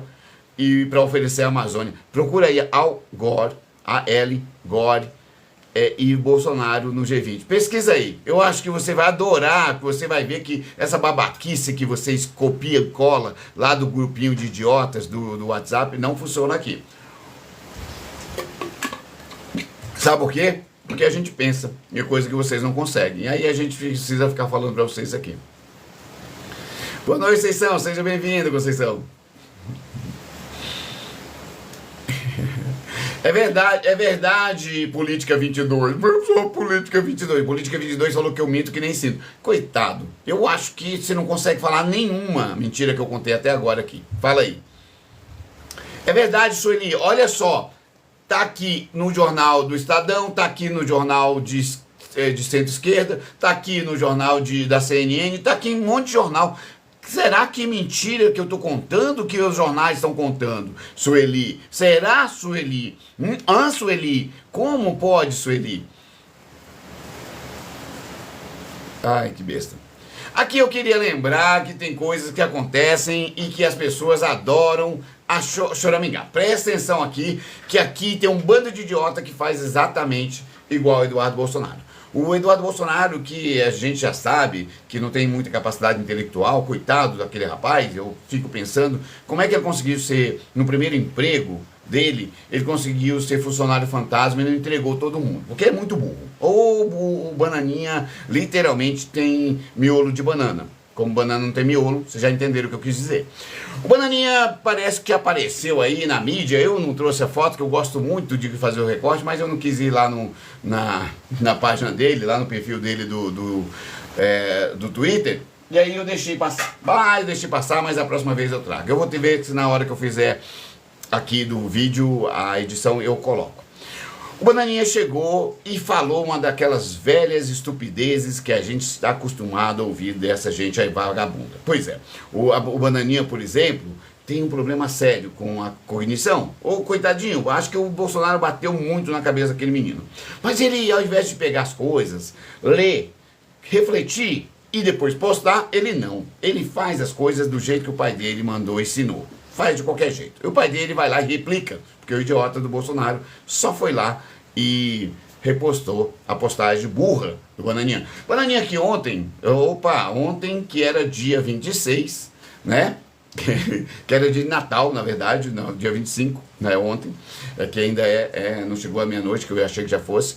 e para oferecer a Amazônia. Procura aí Al Gore, A-L, Gore, e Bolsonaro no G20. Pesquisa aí. Eu acho que você vai adorar, que você vai ver que essa babaquice que vocês copiam e colam lá do grupinho de idiotas do WhatsApp não funciona aqui. Sabe por quê? Porque a gente pensa em coisa que vocês não conseguem. E aí a gente precisa ficar falando para vocês aqui. Boa noite, Conceição. Seja bem-vindo, Conceição. É verdade, Política 22. Mas só Política 22. Política 22 falou que eu minto que nem sinto. Coitado, eu acho que você não consegue falar nenhuma mentira que eu contei até agora aqui. Fala aí. É verdade, Sueli. Olha só. Tá aqui no jornal do Estadão, tá aqui no jornal de centro-esquerda, tá aqui no jornal da CNN, tá aqui em um monte de jornal. Será que mentira que eu estou contando que os jornais estão contando, Sueli? Será, Sueli? Sueli? Como pode, Sueli? Ai, que besta. Aqui eu queria lembrar que tem coisas que acontecem e que as pessoas adoram a choramingar. Presta atenção aqui, que aqui tem um bando de idiota que faz exatamente igual o Eduardo Bolsonaro. O Eduardo Bolsonaro, que a gente já sabe que não tem muita capacidade intelectual, coitado daquele rapaz, eu fico pensando como é que ele conseguiu ser, no primeiro emprego dele, ele conseguiu ser funcionário fantasma e não entregou todo mundo, porque é muito burro. Ou o Bananinha literalmente tem miolo de banana. Como banana não tem miolo, vocês já entenderam o que eu quis dizer. O Bananinha parece que apareceu aí na mídia, eu não trouxe a foto, que eu gosto muito de fazer o recorte, mas eu não quis ir lá na página dele, lá no perfil dele do Twitter, e aí eu deixei passar. Mas a próxima vez eu trago. Eu vou te ver se na hora que eu fizer aqui do vídeo, a edição, eu coloco. O Bananinha chegou e falou uma daquelas velhas estupidezes que a gente está acostumado a ouvir dessa gente aí vagabunda. Pois é, o Bananinha, por exemplo, tem um problema sério com a cognição. Ou, coitadinho, acho que o Bolsonaro bateu muito na cabeça daquele menino. Mas ele, ao invés de pegar as coisas, ler, refletir e depois postar, ele não. Ele faz as coisas do jeito que o pai dele mandou, ensinou. Faz de qualquer jeito. E o pai dele vai lá e replica, porque o idiota do Bolsonaro só foi lá e repostou a postagem burra do Bananinha. Bananinha que ontem que era dia 26, né? Que era dia de Natal, na verdade, não, dia 25, né? Ontem, que ainda não chegou à meia-noite, que eu achei que já fosse.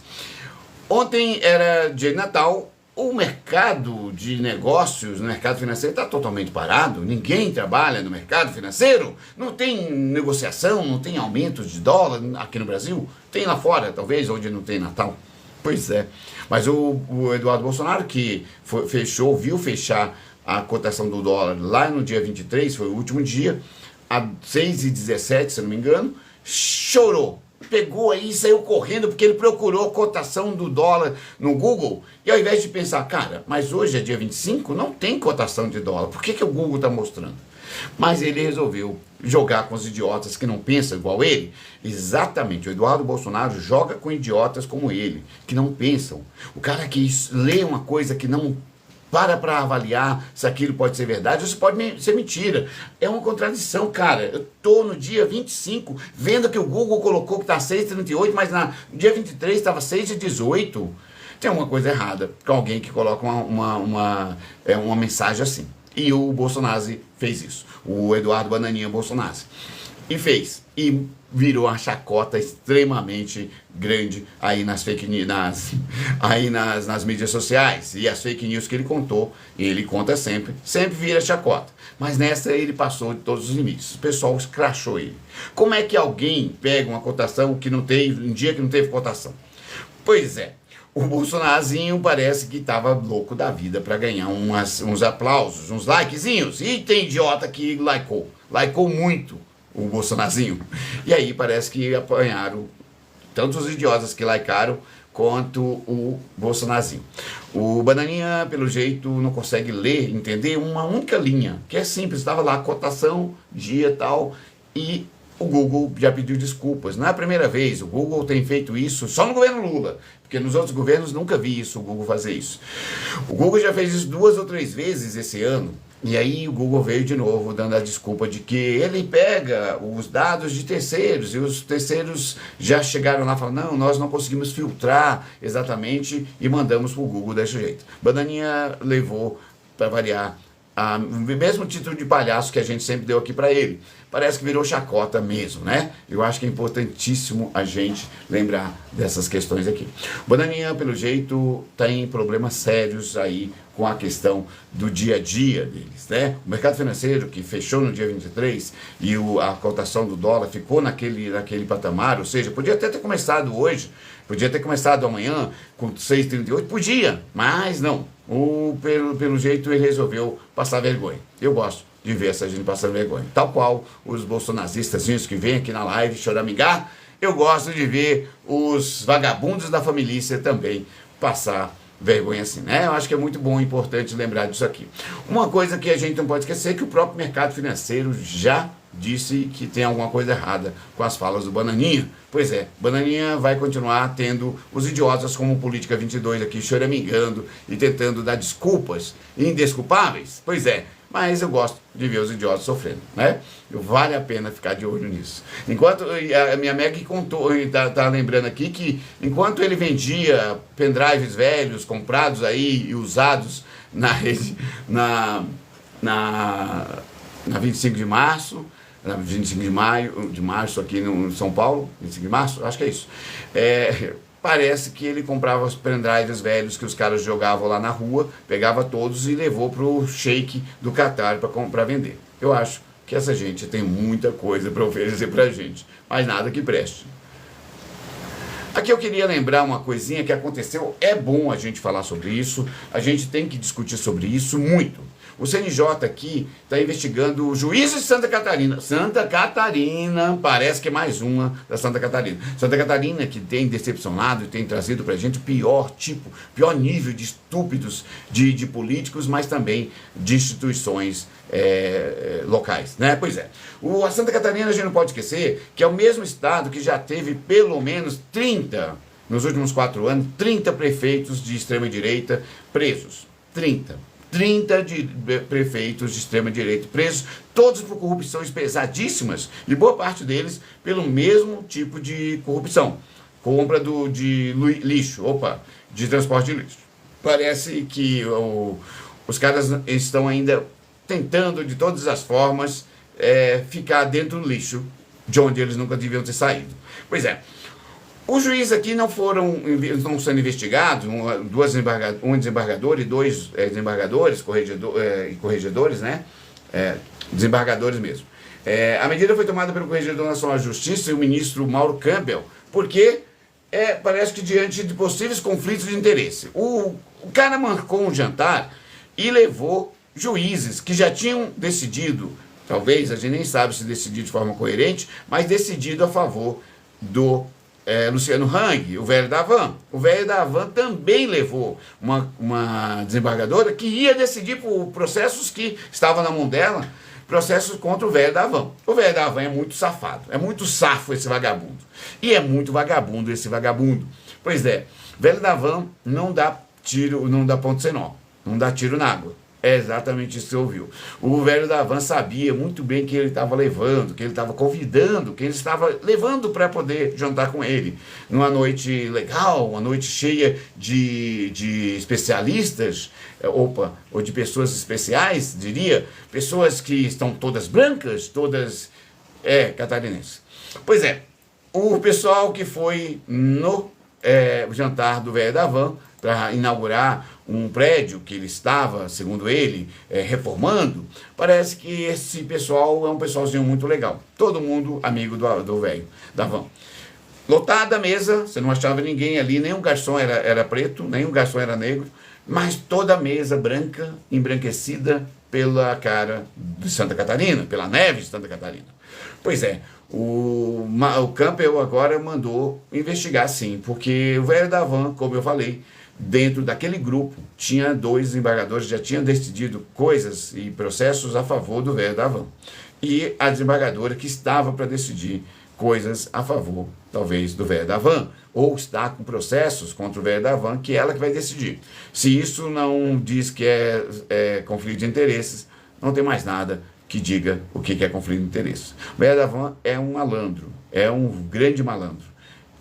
Ontem era dia de Natal. O mercado de negócios, o mercado financeiro está totalmente parado, ninguém trabalha no mercado financeiro, não tem negociação, não tem aumento de dólar aqui no Brasil, tem lá fora, talvez, onde não tem Natal. Pois é, mas o Eduardo Bolsonaro, que viu fechar a cotação do dólar lá no dia 23, foi o último dia, a 6,17, se não me engano, chorou. Pegou aí e saiu correndo porque ele procurou a cotação do dólar no Google e ao invés de pensar, cara, mas hoje é dia 25, não tem cotação de dólar, por que o Google está mostrando? Mas ele resolveu jogar com os idiotas que não pensam igual ele. Exatamente, o Eduardo Bolsonaro joga com idiotas como ele, que não pensam. O cara que lê uma coisa que não para avaliar se aquilo pode ser verdade ou se pode ser mentira. É uma contradição, cara. Eu tô no dia 25, vendo que o Google colocou que tá 6,38, mas no dia 23 estava 6,18. Tem alguma coisa errada com alguém que coloca uma mensagem assim. E o Bolsonaro fez isso. O Eduardo Bananinha Bolsonaro. E fez. E virou uma chacota extremamente grande aí nas fake news, nas mídias sociais. E as fake news que ele contou, e ele conta sempre vira chacota. Mas nessa ele passou de todos os limites. O pessoal escrachou ele. Como é que alguém pega uma cotação que não teve, um dia que não teve cotação? Pois é. O Bolsonarozinho parece que estava louco da vida para ganhar uns aplausos, uns likezinhos. E tem idiota que likeou muito o Bolsonarozinho. E aí parece que apanharam tanto os idiotas que likearam quanto o Bolsonarozinho. O Bananinha, pelo jeito, não consegue ler, entender uma única linha, que é simples, estava lá, cotação, dia tal, e o Google já pediu desculpas. Não é a primeira vez, o Google tem feito isso só no governo Lula, porque nos outros governos nunca vi isso, o Google fazer isso. O Google já fez isso 2 ou 3 vezes esse ano, e aí o Google veio de novo dando a desculpa de que ele pega os dados de terceiros, e os terceiros já chegaram lá e falaram, não, nós não conseguimos filtrar exatamente e mandamos para o Google desse jeito. Bananinha levou, para variar, o mesmo título de palhaço que a gente sempre deu aqui para ele. Parece que virou chacota mesmo, né? Eu acho que é importantíssimo a gente lembrar dessas questões aqui. Bananinha, pelo jeito, tem problemas sérios aí com a questão do dia a dia deles, né? O mercado financeiro, que fechou no dia 23 e a cotação do dólar ficou naquele patamar, ou seja, podia até ter começado hoje, podia ter começado amanhã com 6,38, podia, mas não. Pelo jeito ele resolveu passar vergonha. Eu gosto de ver essa gente passando vergonha. Tal qual os bolsonaristas que vêm aqui na live choramingar, eu gosto de ver os vagabundos da família também passar vergonha assim, né? Eu acho que é muito bom e importante lembrar disso aqui. Uma coisa que a gente não pode esquecer é que o próprio mercado financeiro já disse que tem alguma coisa errada com as falas do Bananinha. Pois é, Bananinha vai continuar tendo os idiotas como Política 22 aqui choramingando e tentando dar desculpas indesculpáveis. Pois é, mas eu gosto de ver os idiotas sofrendo, né? Vale a pena ficar de olho nisso. Enquanto a minha Meg contou, tá lembrando aqui que enquanto ele vendia pendrives velhos, comprados aí e usados na rede, na 25 de março, na 25 de março aqui no São Paulo, 25 de março, acho que é isso. Parece que ele comprava os pendrives velhos que os caras jogavam lá na rua, pegava todos e levou para o sheik do Catar para vender. Eu acho que essa gente tem muita coisa para oferecer para a gente, mas nada que preste. Aqui eu queria lembrar uma coisinha que aconteceu, é bom a gente falar sobre isso, a gente tem que discutir sobre isso muito. O CNJ aqui está investigando o juízo de Santa Catarina. Santa Catarina, parece que é mais uma da Santa Catarina. Santa Catarina que tem decepcionado e tem trazido para a gente o pior nível de estúpidos de políticos, mas também de instituições locais, né? Pois é. A Santa Catarina, a gente não pode esquecer que é o mesmo estado que já teve pelo menos 30, nos últimos 4 anos, 30 prefeitos de extrema-direita presos. 30 prefeitos de extrema-direita presos, todos por corrupções pesadíssimas, e boa parte deles pelo mesmo tipo de corrupção. Compra de lixo, de transporte de lixo. Parece que os caras estão ainda tentando, de todas as formas, ficar dentro do lixo, de onde eles nunca deviam ter saído. Pois é. Os juízes aqui não estão sendo investigados, um desembargador e 2 desembargadores, e corregedores, né? Desembargadores mesmo. A medida foi tomada pelo Corregedor Nacional de Justiça e o ministro Mauro Campbell, porque parece que diante de possíveis conflitos de interesse. O cara marcou um jantar e levou juízes que já tinham decidido, talvez, a gente nem sabe se decidiu de forma coerente, mas decidido a favor do Luciano Hang, o velho da Havan. O velho da Havan também levou uma desembargadora que ia decidir por processos que estavam na mão dela, processos contra o velho da Havan. O velho da Havan é muito safado, é muito safo esse vagabundo. E é muito vagabundo esse vagabundo. Pois é, velho da Havan não dá tiro, não dá ponto sem nó, não dá tiro na água. É exatamente isso que você ouviu. O velho da Havan sabia muito bem que ele estava levando, que ele estava convidando, que ele estava levando para poder jantar com ele. Numa noite legal, uma noite cheia de especialistas, ou de pessoas especiais, diria, pessoas que estão todas brancas, todas catarinenses. Pois é, o pessoal que foi no jantar do velho da Havan para inaugurar um prédio que ele estava, segundo ele, reformando, parece que esse pessoal é um pessoalzinho muito legal. Todo mundo amigo do velho, da van. Lotada a mesa, você não achava ninguém ali, nenhum garçom era preto, nenhum garçom era negro, mas toda a mesa branca, embranquecida pela cara de Santa Catarina, pela neve de Santa Catarina. Pois é, o Campbell agora mandou investigar sim, porque o velho da van, como eu falei, dentro daquele grupo, tinha 2 desembargadores que já tinham decidido coisas e processos a favor do velho da Havan. e a desembargadora que estava para decidir coisas a favor, talvez, do velho da van, ou está com processos contra o velho da van, que é ela que vai decidir. Se isso não diz que é conflito de interesses, não tem mais nada que diga o que é conflito de interesses. O velho da van é um malandro, é um grande malandro.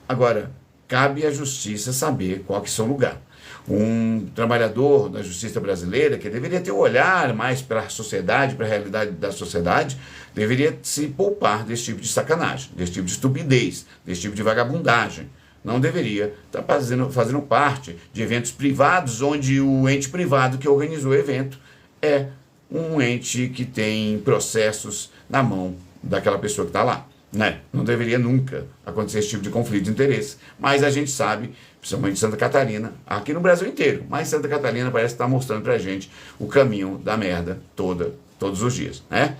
Agora, cabe à justiça saber qual que é o seu lugar. Um trabalhador da justiça brasileira, que deveria ter um olhar mais para a sociedade, para a realidade da sociedade, deveria se poupar desse tipo de sacanagem, desse tipo de estupidez, desse tipo de vagabundagem. Não deveria estar fazendo parte de eventos privados, onde o ente privado que organizou o evento é um ente que tem processos na mão daquela pessoa que está lá. Né? Não deveria nunca acontecer esse tipo de conflito de interesse. Mas a gente sabe, principalmente em Santa Catarina, aqui no Brasil inteiro, mas Santa Catarina parece estar mostrando pra gente o caminho da merda todos os dias, né?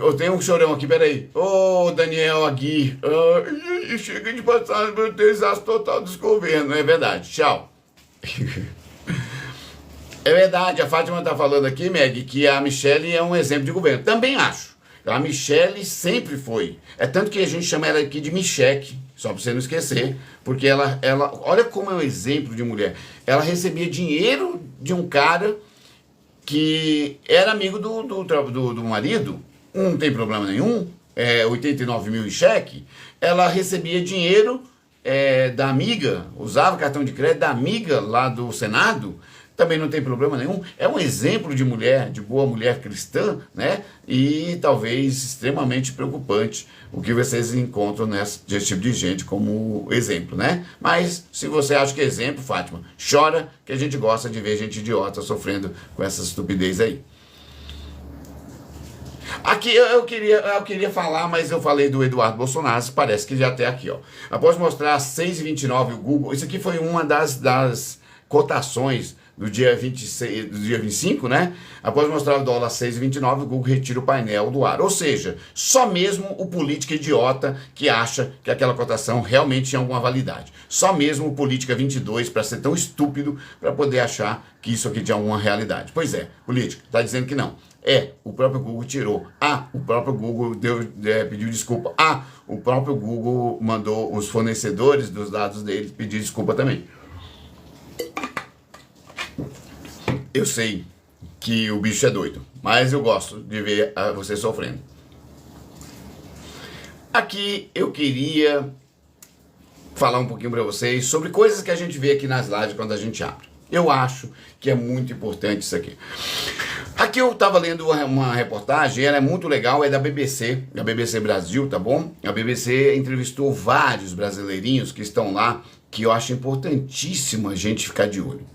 Eu tenho um chorão aqui, peraí. Ô, Daniel Agui, chega de passar pelo desastre total dos governos, é verdade, tchau. É verdade, a Fátima está falando aqui, Meg, que a Michelle é um exemplo de governo. Também acho. A Michelle sempre foi. É tanto que a gente chama ela aqui de Micheque, só para você não esquecer, porque ela, olha como é um exemplo de mulher. Ela recebia dinheiro de um cara que era amigo do marido, não tem problema nenhum, 89 mil em cheque. Ela recebia dinheiro da amiga, usava cartão de crédito da amiga lá do Senado, também não tem problema nenhum. É um exemplo de mulher, de boa mulher cristã, né? E talvez extremamente preocupante o que vocês encontram desse tipo de gente como exemplo, né? Mas se você acha que é exemplo, Fátima, chora, que a gente gosta de ver gente idiota sofrendo com essa estupidez aí. Aqui eu queria falar, mas eu falei do Eduardo Bolsonaro, parece que já até aqui, ó. Após mostrar 6,29 o Google, isso aqui foi uma das cotações do dia 25, né? Após mostrar o dólar 6,29, o Google retira o painel do ar. Ou seja, só mesmo o político idiota que acha que aquela cotação realmente tinha alguma validade. Só mesmo o Política 22 para ser tão estúpido para poder achar que isso aqui tinha alguma realidade. Pois é, político, está dizendo que não. O próprio Google tirou. O próprio Google pediu desculpa. O próprio Google mandou os fornecedores dos dados deles pedir desculpa também. Eu sei que o bicho é doido, mas eu gosto de ver você sofrendo. Aqui eu queria falar um pouquinho para vocês sobre coisas que a gente vê aqui nas lives quando a gente abre. Eu acho que é muito importante isso aqui. Aqui eu estava lendo uma reportagem, ela é muito legal, é da BBC Brasil, tá bom? A BBC entrevistou vários brasileirinhos que estão lá, que eu acho importantíssimo a gente ficar de olho.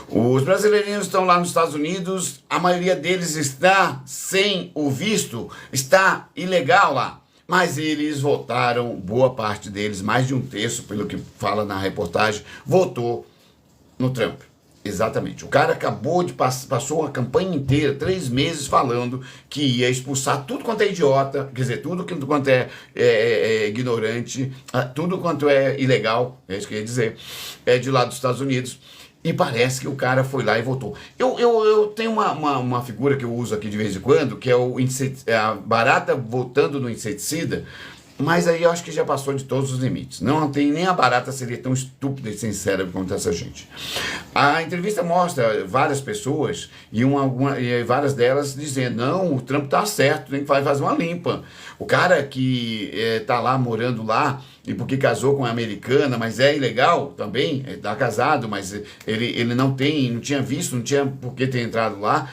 Os brasileirinhos estão lá nos Estados Unidos, a maioria deles está sem o visto, está ilegal lá. Mas eles votaram, boa parte deles, mais de um terço, pelo que fala na reportagem, votou no Trump. Exatamente. O cara acabou de passou a campanha inteira, 3 meses, falando que ia expulsar tudo quanto é idiota, quer dizer, tudo quanto é ignorante, tudo quanto é ilegal, é isso que eu ia dizer, de lá dos Estados Unidos. E parece que o cara foi lá e votou. Eu tenho uma figura que eu uso aqui de vez em quando, que é a barata votando no inseticida, mas aí eu acho que já passou de todos os limites. Não tem nem a barata seria tão estúpida e sem cérebro quanto essa gente. A entrevista mostra várias pessoas e várias delas dizendo, não, o Trump tá certo, tem que fazer uma limpa. O cara que tá lá, morando lá, e porque casou com uma americana, mas é ilegal também, tá casado, mas ele não tinha visto, não tinha por que ter entrado lá,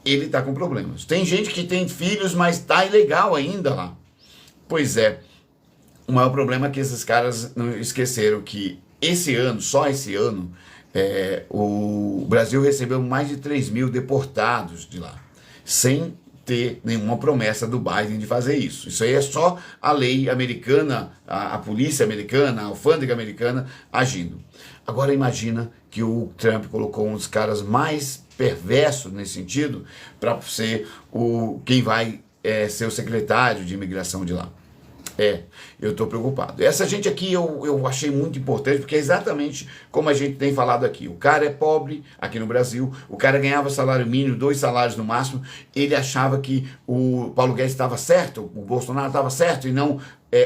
ele tá com problemas. Tem gente que tem filhos, mas tá ilegal ainda lá. Pois é, o maior problema é que esses caras não esqueceram que esse ano, só esse ano, o Brasil recebeu mais de 3 mil deportados de lá, sem ter nenhuma promessa do Biden de fazer isso. Isso aí é só a lei americana, a polícia americana, a alfândega americana agindo. Agora imagina que o Trump colocou um dos caras mais perversos nesse sentido para ser quem vai ser o secretário de imigração de lá. É, eu estou preocupado. Essa gente aqui eu achei muito importante, porque é exatamente como a gente tem falado aqui. O cara é pobre aqui no Brasil, o cara ganhava salário mínimo, 2 salários no máximo, ele achava que o Paulo Guedes estava certo, o Bolsonaro estava certo, e não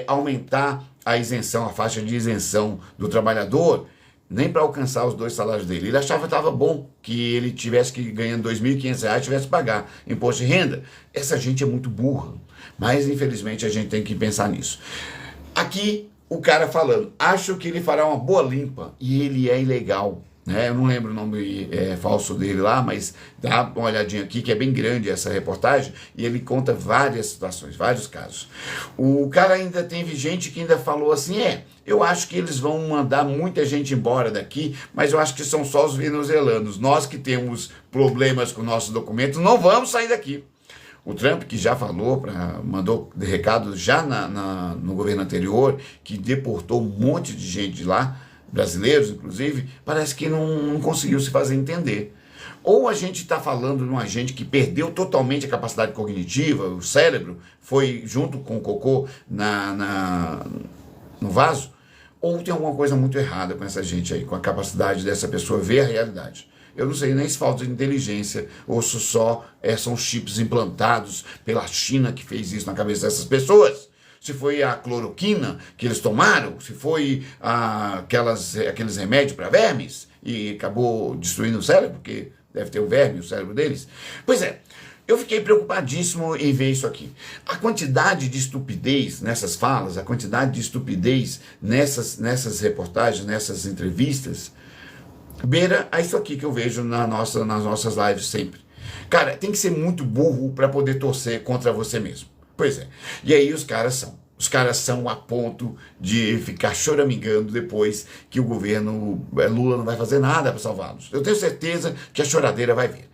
aumentar a isenção, a faixa de isenção do trabalhador, nem para alcançar os 2 salários dele. Ele achava que estava bom que ele tivesse que, ganhando R$ 2.500, tivesse que pagar imposto de renda. Essa gente é muito burra, mas infelizmente a gente tem que pensar nisso. Aqui o cara falando, acho que ele fará uma boa limpa, e ele é ilegal. Eu não lembro o nome falso dele lá, mas dá uma olhadinha aqui, que é bem grande essa reportagem, e ele conta várias situações, vários casos. O cara ainda teve gente que ainda falou assim, eu acho que eles vão mandar muita gente embora daqui, mas eu acho que são só os venezuelanos. Nós que temos problemas com nossos documentos, não vamos sair daqui. O Trump, que já falou, mandou recado já no governo anterior, que deportou um monte de gente de lá, brasileiros inclusive, parece que não conseguiu se fazer entender. Ou a gente está falando de uma gente que perdeu totalmente a capacidade cognitiva, o cérebro foi junto com o cocô no vaso, ou tem alguma coisa muito errada com essa gente aí, com a capacidade dessa pessoa ver a realidade. Eu não sei nem se falta de inteligência ou se só são chips implantados pela China que fez isso na cabeça dessas pessoas. Se foi a cloroquina que eles tomaram, se foi aqueles remédios para vermes e acabou destruindo o cérebro, porque deve ter o verme, o cérebro deles. Pois é, eu fiquei preocupadíssimo em ver isso aqui. A quantidade de estupidez nessas falas, a quantidade de estupidez nessas reportagens, nessas entrevistas, beira a isso aqui que eu vejo nas nossas lives sempre. Cara, tem que ser muito burro para poder torcer contra você mesmo. Pois é. E aí os caras são. Os caras são a ponto de ficar choramingando depois que o governo Lula não vai fazer nada para salvá-los. Eu tenho certeza que a choradeira vai vir.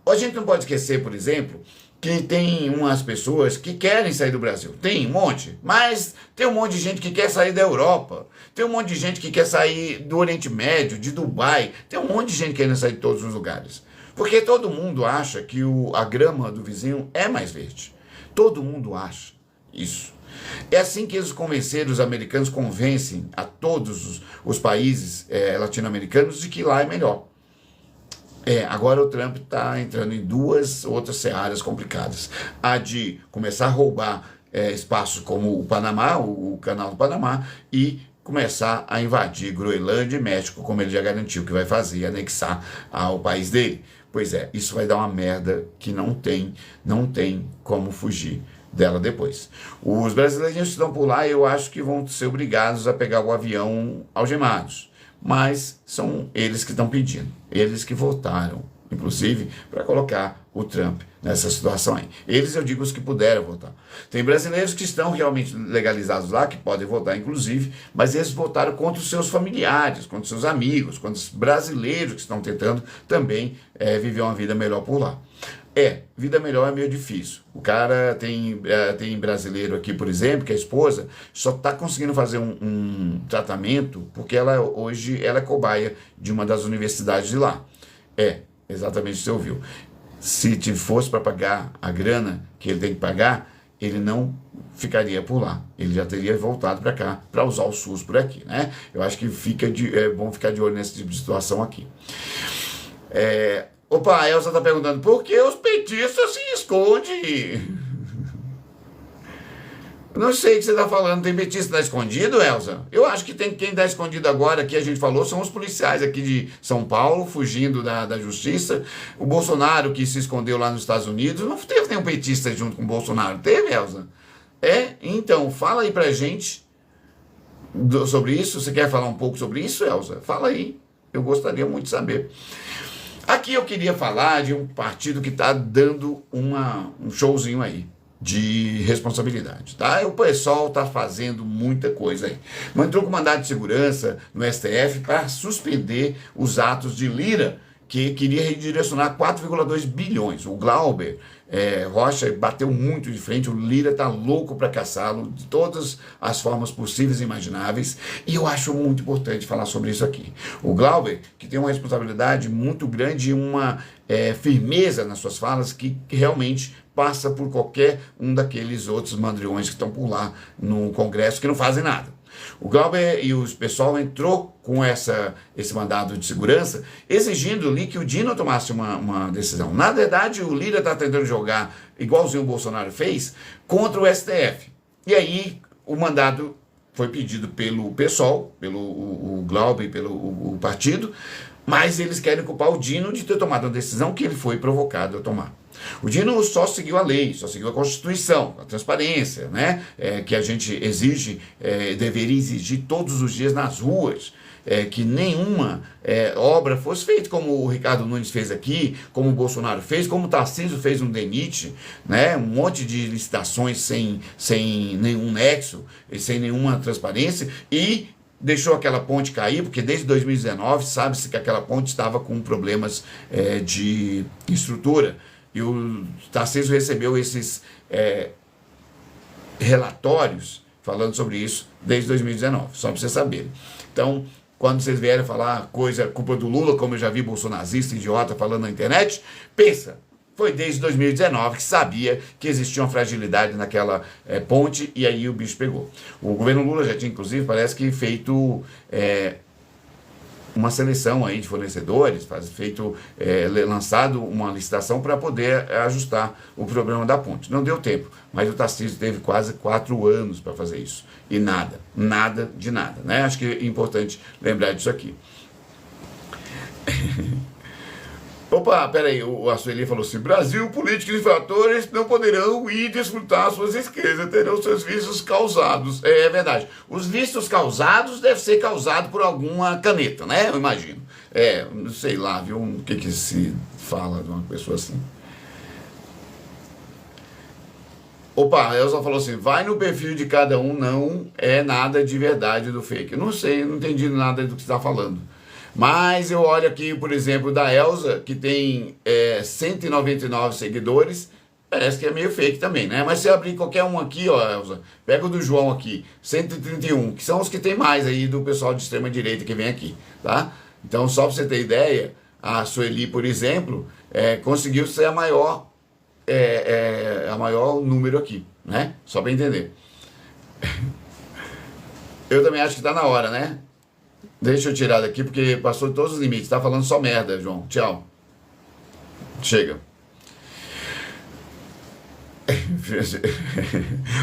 A gente não pode esquecer, por exemplo, que tem umas pessoas que querem sair do Brasil. Tem um monte, mas tem um monte de gente que quer sair da Europa. Tem um monte de gente que quer sair do Oriente Médio, de Dubai. Tem um monte de gente querendo sair de todos os lugares. Porque todo mundo acha que a grama do vizinho é mais verde. Todo mundo acha isso. É assim que eles convenceram, os americanos convencem a todos os países latino-americanos de que lá é melhor. Agora o Trump está entrando em 2 outras searas complicadas. A de começar a roubar espaços como o Panamá, o canal do Panamá, e começar a invadir Groenlândia e México, como ele já garantiu que vai fazer, anexar ao país dele. Pois é, isso vai dar uma merda que não tem como fugir dela depois. Os brasileiros que estão por lá, eu acho que vão ser obrigados a pegar o avião algemados. Mas são eles que estão pedindo, eles que votaram, inclusive, para colocar o Trump nessa situação aí. Eles, eu digo, os que puderam votar. Tem brasileiros que estão realmente legalizados lá, que podem votar, inclusive, mas eles votaram contra os seus familiares, contra os seus amigos, contra os brasileiros que estão tentando também viver uma vida melhor por lá. Vida melhor é meio difícil. O cara tem brasileiro aqui, por exemplo, que a esposa só está conseguindo fazer um tratamento porque hoje ela é cobaia de uma das universidades de lá. Exatamente o que você ouviu. Se fosse para pagar a grana que ele tem que pagar, ele não ficaria por lá. Ele já teria voltado para cá para usar o SUS por aqui, né? Eu acho que é bom ficar de olho nesse tipo de situação aqui. Opa, a Elza está perguntando, por que os petistas se escondem? Não sei o que você está falando, tem petista que está escondido, Elza? Eu acho que quem está escondido agora, que a gente falou, são os policiais aqui de São Paulo, fugindo da justiça. O Bolsonaro, que se escondeu lá nos Estados Unidos, não teve nenhum petista junto com o Bolsonaro. Teve, Elza? Então, fala aí pra gente sobre isso. Você quer falar um pouco sobre isso, Elza? Fala aí, eu gostaria muito de saber. Aqui eu queria falar de um partido que está dando um showzinho aí de responsabilidade, tá? O PSOL está fazendo muita coisa aí. Mas entrou com mandado de segurança no STF para suspender os atos de Lira, que queria redirecionar 4,2 bilhões. O Glauber Rocha bateu muito de frente, o Lira está louco para caçá-lo de todas as formas possíveis e imagináveis, e eu acho muito importante falar sobre isso aqui. O Glauber, que tem uma responsabilidade muito grande e uma firmeza nas suas falas, que realmente passa por qualquer um daqueles outros mandriões que estão por lá no Congresso que não fazem nada. O Glauber e o pessoal entrou com esse mandado de segurança, exigindo ali que o Dino tomasse uma decisão. Na verdade, o Lira está tentando jogar, igualzinho o Bolsonaro fez, contra o STF. E aí, o mandado foi pedido pelo PSOL, pelo o Glauber e pelo o partido, mas eles querem culpar o Dino de ter tomado uma decisão que ele foi provocado a tomar. O Dino só seguiu a lei, só seguiu a Constituição, a transparência, né? Que a gente exige, deveria exigir todos os dias nas ruas, que nenhuma obra fosse feita como o Ricardo Nunes fez aqui, como o Bolsonaro fez, como o Tarcísio fez no DENIT, né? Um monte de licitações sem nenhum nexo, sem nenhuma transparência, e deixou aquela ponte cair, porque desde 2019 sabe-se que aquela ponte estava com problemas de estrutura. E o Tarcísio recebeu esses relatórios falando sobre isso desde 2019, só para vocês saberem. Então, quando vocês vierem falar culpa do Lula, como eu já vi bolsonarista idiota falando na internet, pensa, foi desde 2019 que sabia que existia uma fragilidade naquela ponte, e aí o bicho pegou. O governo Lula já tinha, inclusive, parece que feito uma seleção aí de fornecedores, lançado uma licitação para poder ajustar o problema da ponte. Não deu tempo, mas o Tarcísio teve quase 4 anos para fazer isso. E nada de nada, né? Acho que é importante lembrar disso aqui. Opa, peraí, a Sueli falou assim: Brasil, políticos e infratores não poderão ir desfrutar suas riquezas, terão seus vícios causados. É verdade. Os vícios causados devem ser causados por alguma caneta, né? Eu imagino. Sei lá, viu? O que se fala de uma pessoa assim. Opa, a Elza falou assim: vai no perfil de cada um, não é nada de verdade do fake. Eu não sei, não entendi nada do que você está falando. Mas eu olho aqui, por exemplo, da Elza, que tem 199 seguidores, parece que é meio fake também, né? Mas se eu abrir qualquer um aqui, ó, Elza, pega o do João aqui, 131, que são os que tem mais aí do pessoal de extrema direita que vem aqui, tá? Então, só para você ter ideia, a Sueli, por exemplo, conseguiu ser a maior número aqui, né? Só para entender. Eu também acho que tá na hora, né? Deixa eu tirar daqui, porque passou todos os limites. Tá falando só merda, João. Tchau. Chega.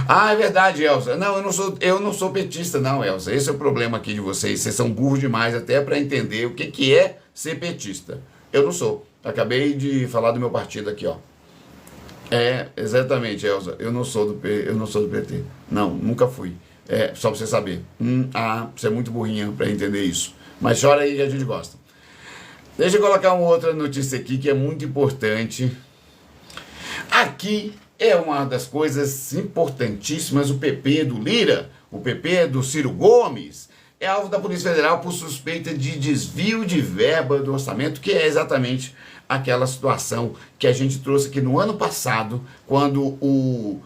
Ah, é verdade, Elza. Não, eu não sou petista, não, Elza. Esse é o problema aqui de vocês. Vocês são burros demais até para entender o que é ser petista. Eu não sou. Acabei de falar do meu partido aqui, ó. Exatamente, Elza. Eu não sou do PT. Não, nunca fui. Só pra você saber. Você é muito burrinha pra entender isso. Mas chora aí que a gente gosta. Deixa eu colocar uma outra notícia aqui que é muito importante. Aqui é uma das coisas importantíssimas. O PP do Lira, o PP do Ciro Gomes, é alvo da Polícia Federal por suspeita de desvio de verba do orçamento, que é exatamente aquela situação que a gente trouxe aqui no ano passado, quando o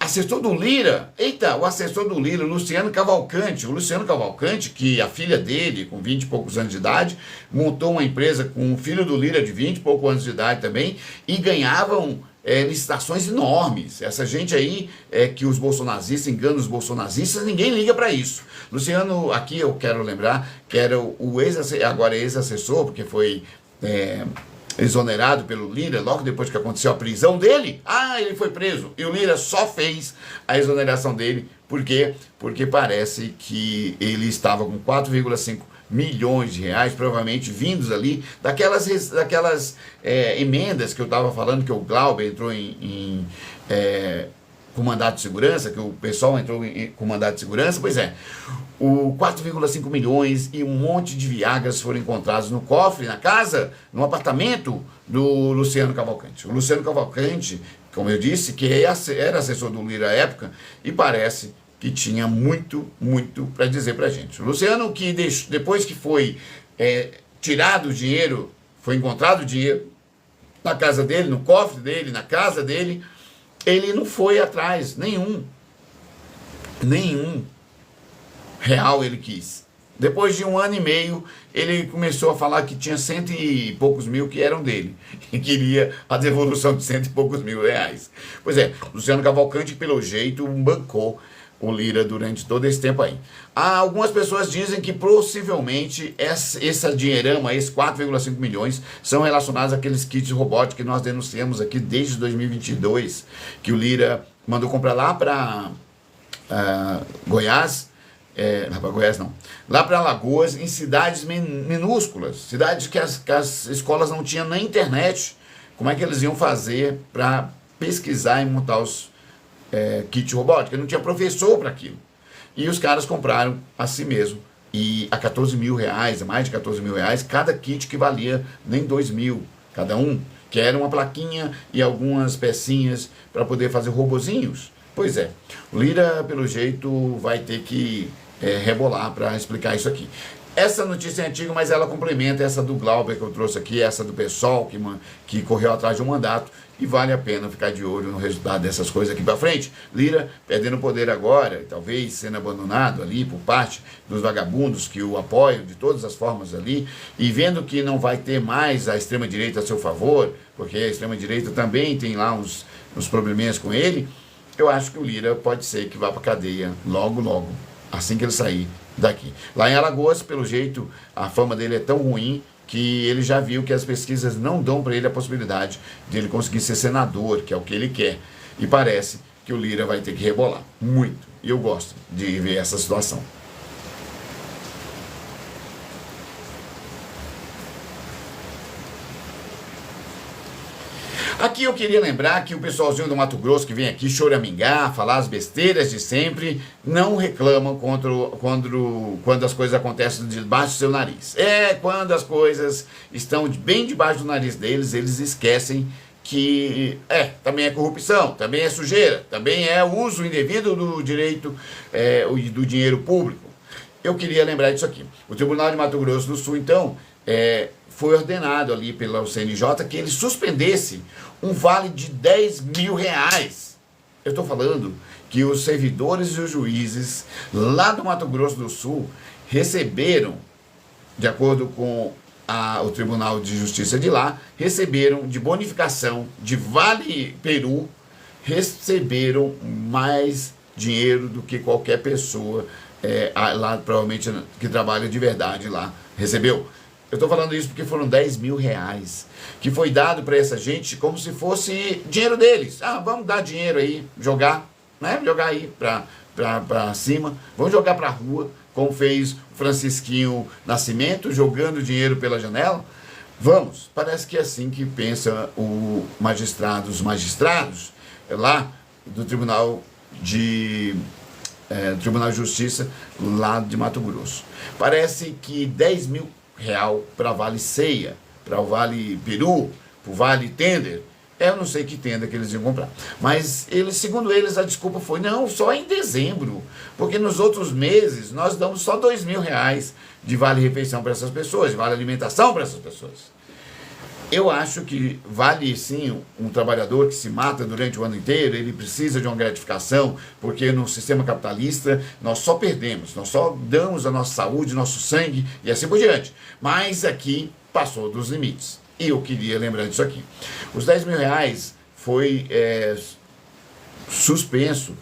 assessor do Lira, o assessor do Lira, o Luciano Cavalcante, que a filha dele, com 20 e poucos anos de idade, montou uma empresa com o filho do Lira de 20 e poucos anos de idade também, e ganhavam licitações enormes. Essa gente aí, que os bolsonaristas enganam os bolsonaristas, ninguém liga para isso. Luciano, aqui eu quero lembrar, que era agora ex-assessor, porque foi exonerado pelo Lira, logo depois que aconteceu a prisão dele, ele foi preso. E o Lira só fez a exoneração dele, por quê? Porque parece que ele estava com 4,5 milhões de reais, provavelmente vindos ali, daquelas emendas que eu estava falando, que o Glauber entrou com mandato de segurança, que o pessoal entrou com mandato de segurança. Pois o 4,5 milhões e um monte de Viagras foram encontrados no cofre, na casa, no apartamento do Luciano Cavalcante. O Luciano Cavalcante, como eu disse, que era assessor do Lira à época, e parece que tinha muito para dizer pra gente. O Luciano, que depois que foi tirado o dinheiro, foi encontrado o dinheiro na casa dele, no cofre dele, na casa dele, ele não foi atrás, nenhum real ele quis. Depois de 1 ano e meio, ele começou a falar que tinha 100 e poucos mil que eram dele. E queria a devolução de 100 e poucos mil reais. Pois é, Luciano Cavalcante, pelo jeito, bancou o Lira durante todo esse tempo aí. Algumas pessoas dizem que possivelmente essa dinheirama, esses 4,5 milhões, são relacionados àqueles kits robóticos que nós denunciamos aqui desde 2022, que o Lira mandou comprar lá para Goiás. Lá para Goiás não, lá para Alagoas, em cidades minúsculas, cidades que as escolas não tinham nem internet. Como é que eles iam fazer para pesquisar e montar os kits robóticos? Não tinha professor para aquilo. E os caras compraram a si mesmo, e a 14 mil reais, mais de 14 mil reais, cada kit que valia nem 2 mil cada um, que era uma plaquinha e algumas pecinhas para poder fazer robozinhos. Pois é, o Lira, pelo jeito, vai ter que rebolar para explicar isso aqui. Essa notícia é antiga, mas ela complementa essa do Glauber que eu trouxe aqui, essa do PSOL que correu atrás de um mandato, e vale a pena ficar de olho no resultado dessas coisas aqui para frente. Lira perdendo poder agora, talvez sendo abandonado ali por parte dos vagabundos que o apoiam de todas as formas ali, e vendo que não vai ter mais a extrema-direita a seu favor, porque a extrema-direita também tem lá uns probleminhas com ele. Eu acho que o Lira pode ser que vá para cadeia logo, logo, assim que ele sair daqui. Lá em Alagoas, pelo jeito, a fama dele é tão ruim que ele já viu que as pesquisas não dão para ele a possibilidade de ele conseguir ser senador, que é o que ele quer. E parece que o Lira vai ter que rebolar muito. E eu gosto de ver essa situação. Aqui eu queria lembrar que o pessoalzinho do Mato Grosso que vem aqui choramingar, falar as besteiras de sempre, não reclamam quando as coisas acontecem debaixo do seu nariz. Quando as coisas estão bem debaixo do nariz deles, eles esquecem que também é corrupção, também é sujeira, também é uso indevido do direito do dinheiro público. Eu queria lembrar disso aqui. O Tribunal de Mato Grosso do Sul, então, foi ordenado ali pela CNJ que ele suspendesse um vale de 10 mil reais. Eu estou falando que os servidores e os juízes lá do Mato Grosso do Sul receberam, de acordo com o Tribunal de Justiça de lá, receberam de bonificação de Vale Peru, receberam mais dinheiro do que qualquer pessoa lá, provavelmente, que trabalha de verdade lá, recebeu. Eu estou falando isso porque foram 10 mil reais que foi dado para essa gente como se fosse dinheiro deles. Vamos dar dinheiro aí, jogar, né? Jogar aí para cima, vamos jogar para a rua, como fez o Francisquinho Nascimento, jogando dinheiro pela janela. Vamos, parece que é assim que pensa os magistrados lá do Tribunal de Justiça lá de Mato Grosso. Parece que 10 mil real para Vale Ceia, para o Vale Peru, para o Vale Tender. Eu não sei que tenda que eles iam comprar. Mas, segundo eles, a desculpa foi, não, só em dezembro. Porque nos outros meses, nós damos só 2 mil reais de vale-refeição para essas pessoas, de vale-alimentação para essas pessoas. Eu acho que vale sim um trabalhador que se mata durante o ano inteiro, ele precisa de uma gratificação, porque no sistema capitalista nós só perdemos, nós só damos a nossa saúde, nosso sangue e assim por diante. Mas aqui passou dos limites. E eu queria lembrar disso aqui. Os 10 mil reais foi suspenso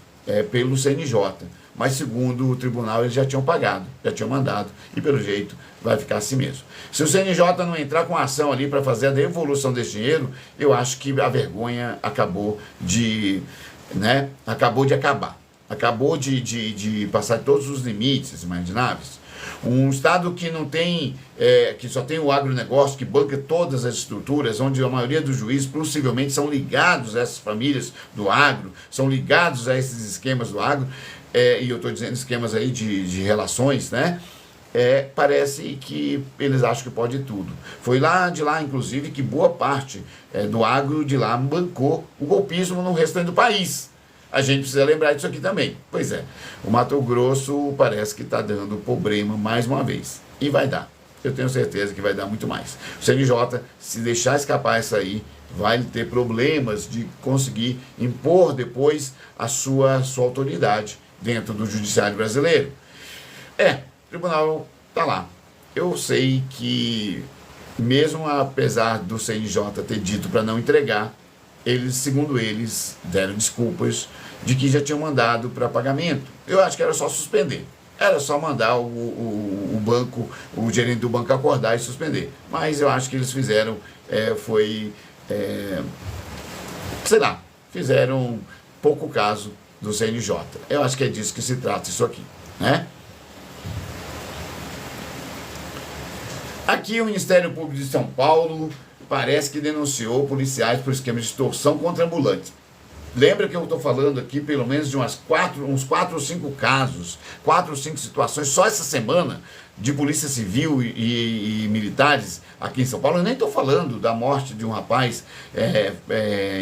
pelo CNJ, mas segundo o tribunal eles já tinham pagado, já tinham mandado, e pelo jeito vai ficar assim mesmo. Se o CNJ não entrar com ação ali para fazer a devolução desse dinheiro, eu acho que a vergonha acabou de acabar. Acabou de passar todos os limites imagináveis. Um estado que não tem, que só tem o agronegócio, que banca todas as estruturas, onde a maioria dos juízes possivelmente são ligados a essas famílias do agro, são ligados a esses esquemas do agro, e eu estou dizendo esquemas aí de relações, né? Parece que eles acham que pode tudo. Foi de lá, inclusive, que boa parte do agro de lá bancou o golpismo no restante do país. A gente precisa lembrar disso aqui também. Pois é, o Mato Grosso parece que está dando problema mais uma vez. E vai dar. Eu tenho certeza que vai dar muito mais. O CNJ, se deixar escapar isso aí, vai ter problemas de conseguir impor depois a sua autoridade dentro do judiciário brasileiro. O Tribunal tá lá. Eu sei que, mesmo apesar do CNJ ter dito para não entregar, eles, segundo eles, deram desculpas de que já tinham mandado para pagamento. Eu acho que era só suspender. Era só mandar o banco, o gerente do banco acordar e suspender. Mas eu acho que eles fizeram, sei lá, fizeram pouco caso do CNJ. Eu acho que é disso que se trata isso aqui, né? Aqui o Ministério Público de São Paulo parece que denunciou policiais por esquema de extorsão contra ambulantes. Lembra que eu estou falando aqui pelo menos de uns 4 ou 5 casos, 4 ou 5 situações, só essa semana, de polícia civil e militares aqui em São Paulo. Eu nem estou falando da morte de um rapaz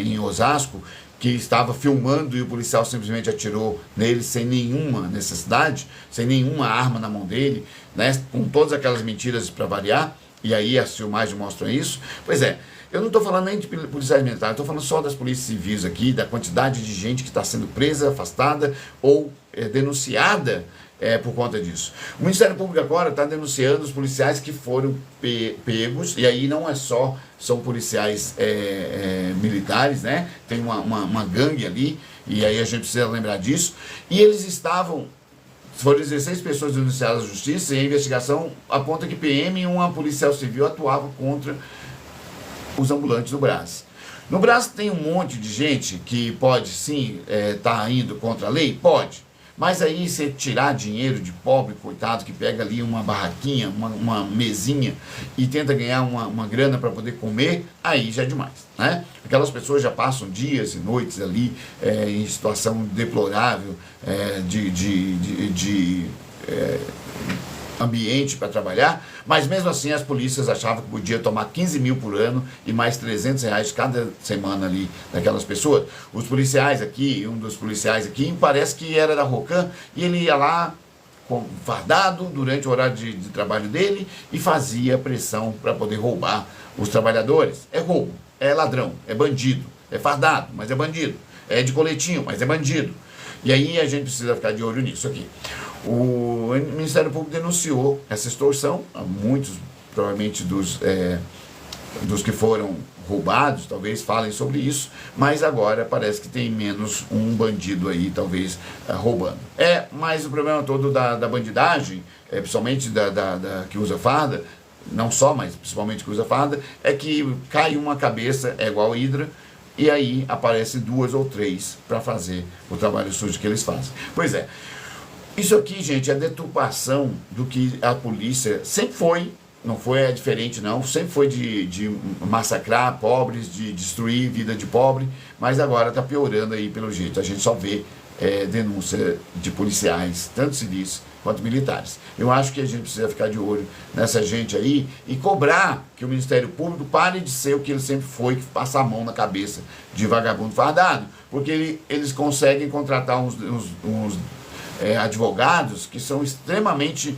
em Osasco, que estava filmando e o policial simplesmente atirou nele sem nenhuma necessidade, sem nenhuma arma na mão dele, né, com todas aquelas mentiras para variar, e aí as filmagens mostram isso. Pois é, eu não estou falando nem de policiais militares, estou falando só das polícias civis aqui, da quantidade de gente que está sendo presa, afastada ou denunciada por conta disso. O Ministério Público agora está denunciando os policiais que foram pegos, e aí não é só, são policiais militares, né? Tem uma gangue ali, e aí a gente precisa lembrar disso, e eles foram 16 pessoas denunciadas à justiça, e a investigação aponta que PM e uma policial civil atuavam contra os ambulantes do Brás. No Brás tem um monte de gente que pode sim estar indo contra a lei? Pode. Mas aí você tirar dinheiro de pobre, coitado, que pega ali uma barraquinha, uma mesinha e tenta ganhar uma grana para poder comer, aí já é demais, né? Aquelas pessoas já passam dias e noites ali em situação deplorável de ambiente para trabalhar, mas mesmo assim as polícias achavam que podia tomar 15 mil por ano e mais 300 reais cada semana ali daquelas pessoas. Os policiais aqui, um dos policiais aqui, parece que era da Rocan, e ele ia lá fardado durante o horário de trabalho dele e fazia pressão para poder roubar os trabalhadores. É roubo, é ladrão, é bandido, é fardado, mas é bandido, é de coletinho, mas é bandido. E aí a gente precisa ficar de olho nisso aqui. O Ministério Público denunciou essa extorsão, muitos provavelmente dos que foram roubados talvez falem sobre isso, mas agora parece que tem menos um bandido aí talvez roubando. Mas o problema todo da bandidagem, principalmente da que usa farda, não só, mas principalmente que usa farda, é que cai uma cabeça, é igual a hidra, e aí aparece 2 ou 3 para fazer o trabalho sujo que eles fazem. Pois é, isso aqui, gente, é deturpação do que a polícia sempre foi, não foi diferente não, sempre foi de massacrar pobres, de destruir vida de pobre, mas agora está piorando aí pelo jeito. A gente só vê denúncia de policiais, tanto civis quanto militares. Eu acho que a gente precisa ficar de olho nessa gente aí e cobrar que o Ministério Público pare de ser o que ele sempre foi, que passa a mão na cabeça de vagabundo fardado, porque eles conseguem contratar uns advogados que são extremamente,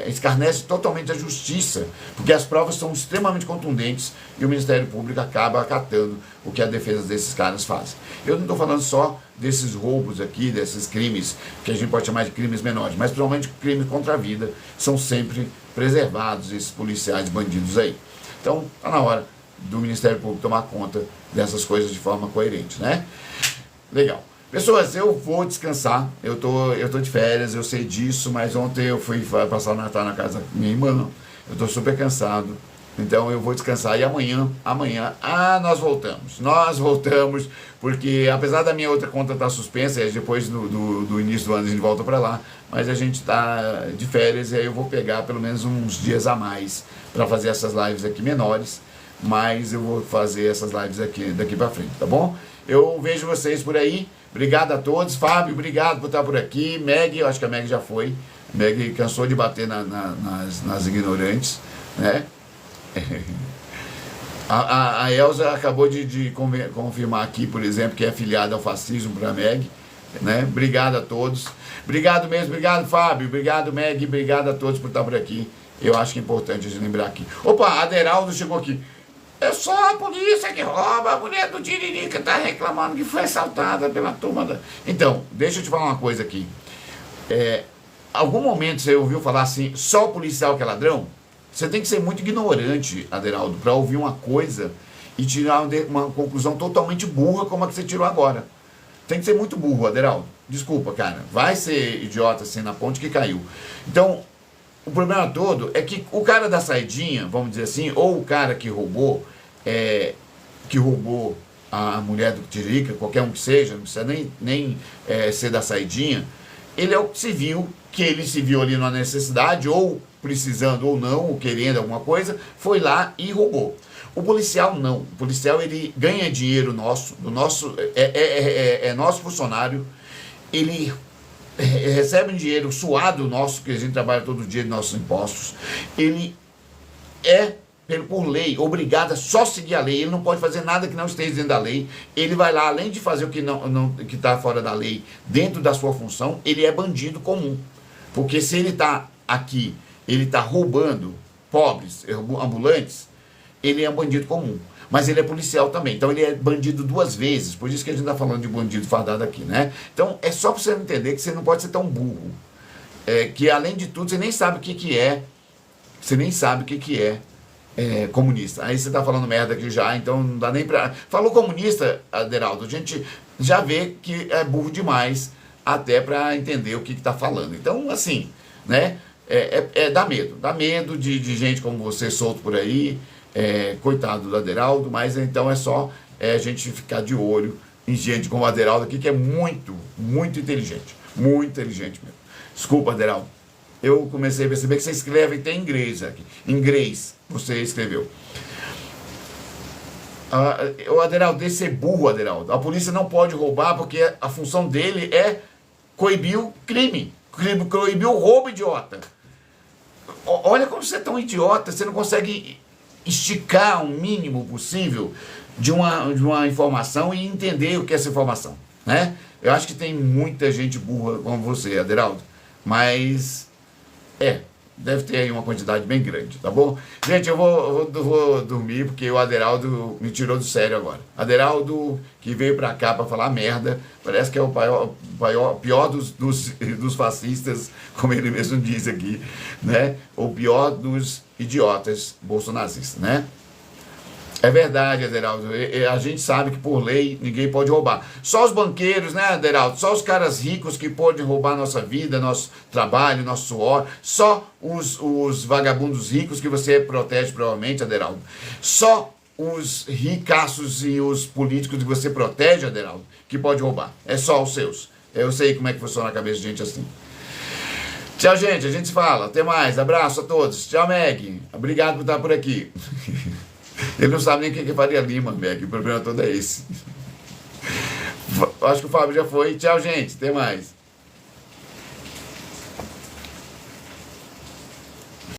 escarnecem totalmente a justiça, porque as provas são extremamente contundentes e o Ministério Público acaba acatando o que a defesa desses caras faz. Eu não estou falando só desses roubos aqui, desses crimes, que a gente pode chamar de crimes menores, mas principalmente crimes contra a vida, são sempre preservados esses policiais bandidos aí. Então, está na hora do Ministério Público tomar conta dessas coisas de forma coerente, né? Legal. Pessoas, eu vou descansar, eu tô de férias, eu sei disso, mas ontem eu fui passar o Natal na casa da minha irmã, eu tô super cansado, então eu vou descansar, e amanhã, nós voltamos, porque apesar da minha outra conta estar suspensa, depois do início do ano a gente volta para lá, mas a gente está de férias, e aí eu vou pegar pelo menos uns dias a mais para fazer essas lives aqui menores, mas eu vou fazer essas lives aqui daqui para frente, tá bom? Eu vejo vocês por aí. Obrigado a todos. Fábio, obrigado por estar por aqui. Meg, eu acho que a Meg já foi. Meg cansou de bater nas ignorantes, né? A Elza acabou de confirmar aqui, por exemplo, que é afiliada ao fascismo para a Meg, né? Obrigado a todos. Obrigado mesmo, obrigado Fábio, obrigado Meg, obrigado a todos por estar por aqui. Eu acho que é importante a gente lembrar aqui. Opa, Aderaldo chegou aqui. É só a polícia que rouba, a mulher do Tiririca está reclamando que foi assaltada pela turma da... Então, deixa eu te falar uma coisa aqui. Algum momento você ouviu falar assim, só o policial que é ladrão? Você tem que ser muito ignorante, Aderaldo, para ouvir uma coisa e tirar uma conclusão totalmente burra como a que você tirou agora. Tem que ser muito burro, Aderaldo. Desculpa, cara. Vai ser idiota assim na ponte que caiu. Então, o problema todo é que o cara da saidinha, vamos dizer assim, ou o cara que roubou a mulher do Tiririca, qualquer um que seja, não precisa nem ser da saidinha, ele é o civil, que ele se viu ali numa necessidade, ou precisando ou não, ou querendo alguma coisa, foi lá e roubou. O policial não. O policial ele ganha dinheiro nosso, é nosso funcionário, ele recebe um dinheiro suado nosso, que a gente trabalha todo dia de nossos impostos, ele é, por lei, obrigado a só seguir a lei, ele não pode fazer nada que não esteja dentro da lei, ele vai lá, além de fazer o que está fora da lei, dentro da sua função, ele é bandido comum, porque se ele está aqui, ele está roubando pobres, ambulantes, ele é um bandido comum, mas ele é policial também, então ele é bandido duas vezes, por isso que a gente está falando de bandido fardado aqui, né? Então é só para você entender que você não pode ser tão burro, que além de tudo você nem sabe o que é, comunista. Aí você está falando merda aqui já, então não dá nem para... Falou comunista, Aderaldo, a gente já vê que é burro demais até para entender o que está falando. Então, assim, né, dá medo de gente como você solto por aí, coitado do Aderaldo, mas então é só a gente ficar de olho em gente como o Aderaldo aqui, que é muito, muito inteligente mesmo. Desculpa, Aderaldo. Eu comecei a perceber que você escreve até em inglês aqui. Em inglês você escreveu. O Aderaldo, esse é burro, Aderaldo. A polícia não pode roubar porque a função dele é coibir o crime. Coibir o roubo, idiota. Olha como você é tão idiota. Você não consegue esticar o mínimo possível de uma informação e entender o que é essa informação, né? Eu acho que tem muita gente burra como você, Aderaldo. Mas... deve ter aí uma quantidade bem grande, tá bom? Gente, eu vou dormir porque o Aderaldo me tirou do sério agora. Aderaldo, que veio pra cá pra falar merda, parece que é o pior dos fascistas, como ele mesmo diz aqui, né? O pior dos idiotas bolsonaristas, né? É verdade, Aderaldo. A gente sabe que por lei ninguém pode roubar. Só os banqueiros, né, Aderaldo? Só os caras ricos que podem roubar nossa vida, nosso trabalho, nosso suor. Só os vagabundos ricos que você protege, provavelmente, Aderaldo. Só os ricaços e os políticos que você protege, Aderaldo, que pode roubar. É só os seus. Eu sei como é que funciona a cabeça de gente assim. Tchau, gente. A gente se fala. Até mais. Abraço a todos. Tchau, Meg. Obrigado por estar por aqui. Ele não sabe nem o que é Faria Lima, Meg. O problema todo é esse. Acho que o Fábio já foi. Tchau, gente. Até mais.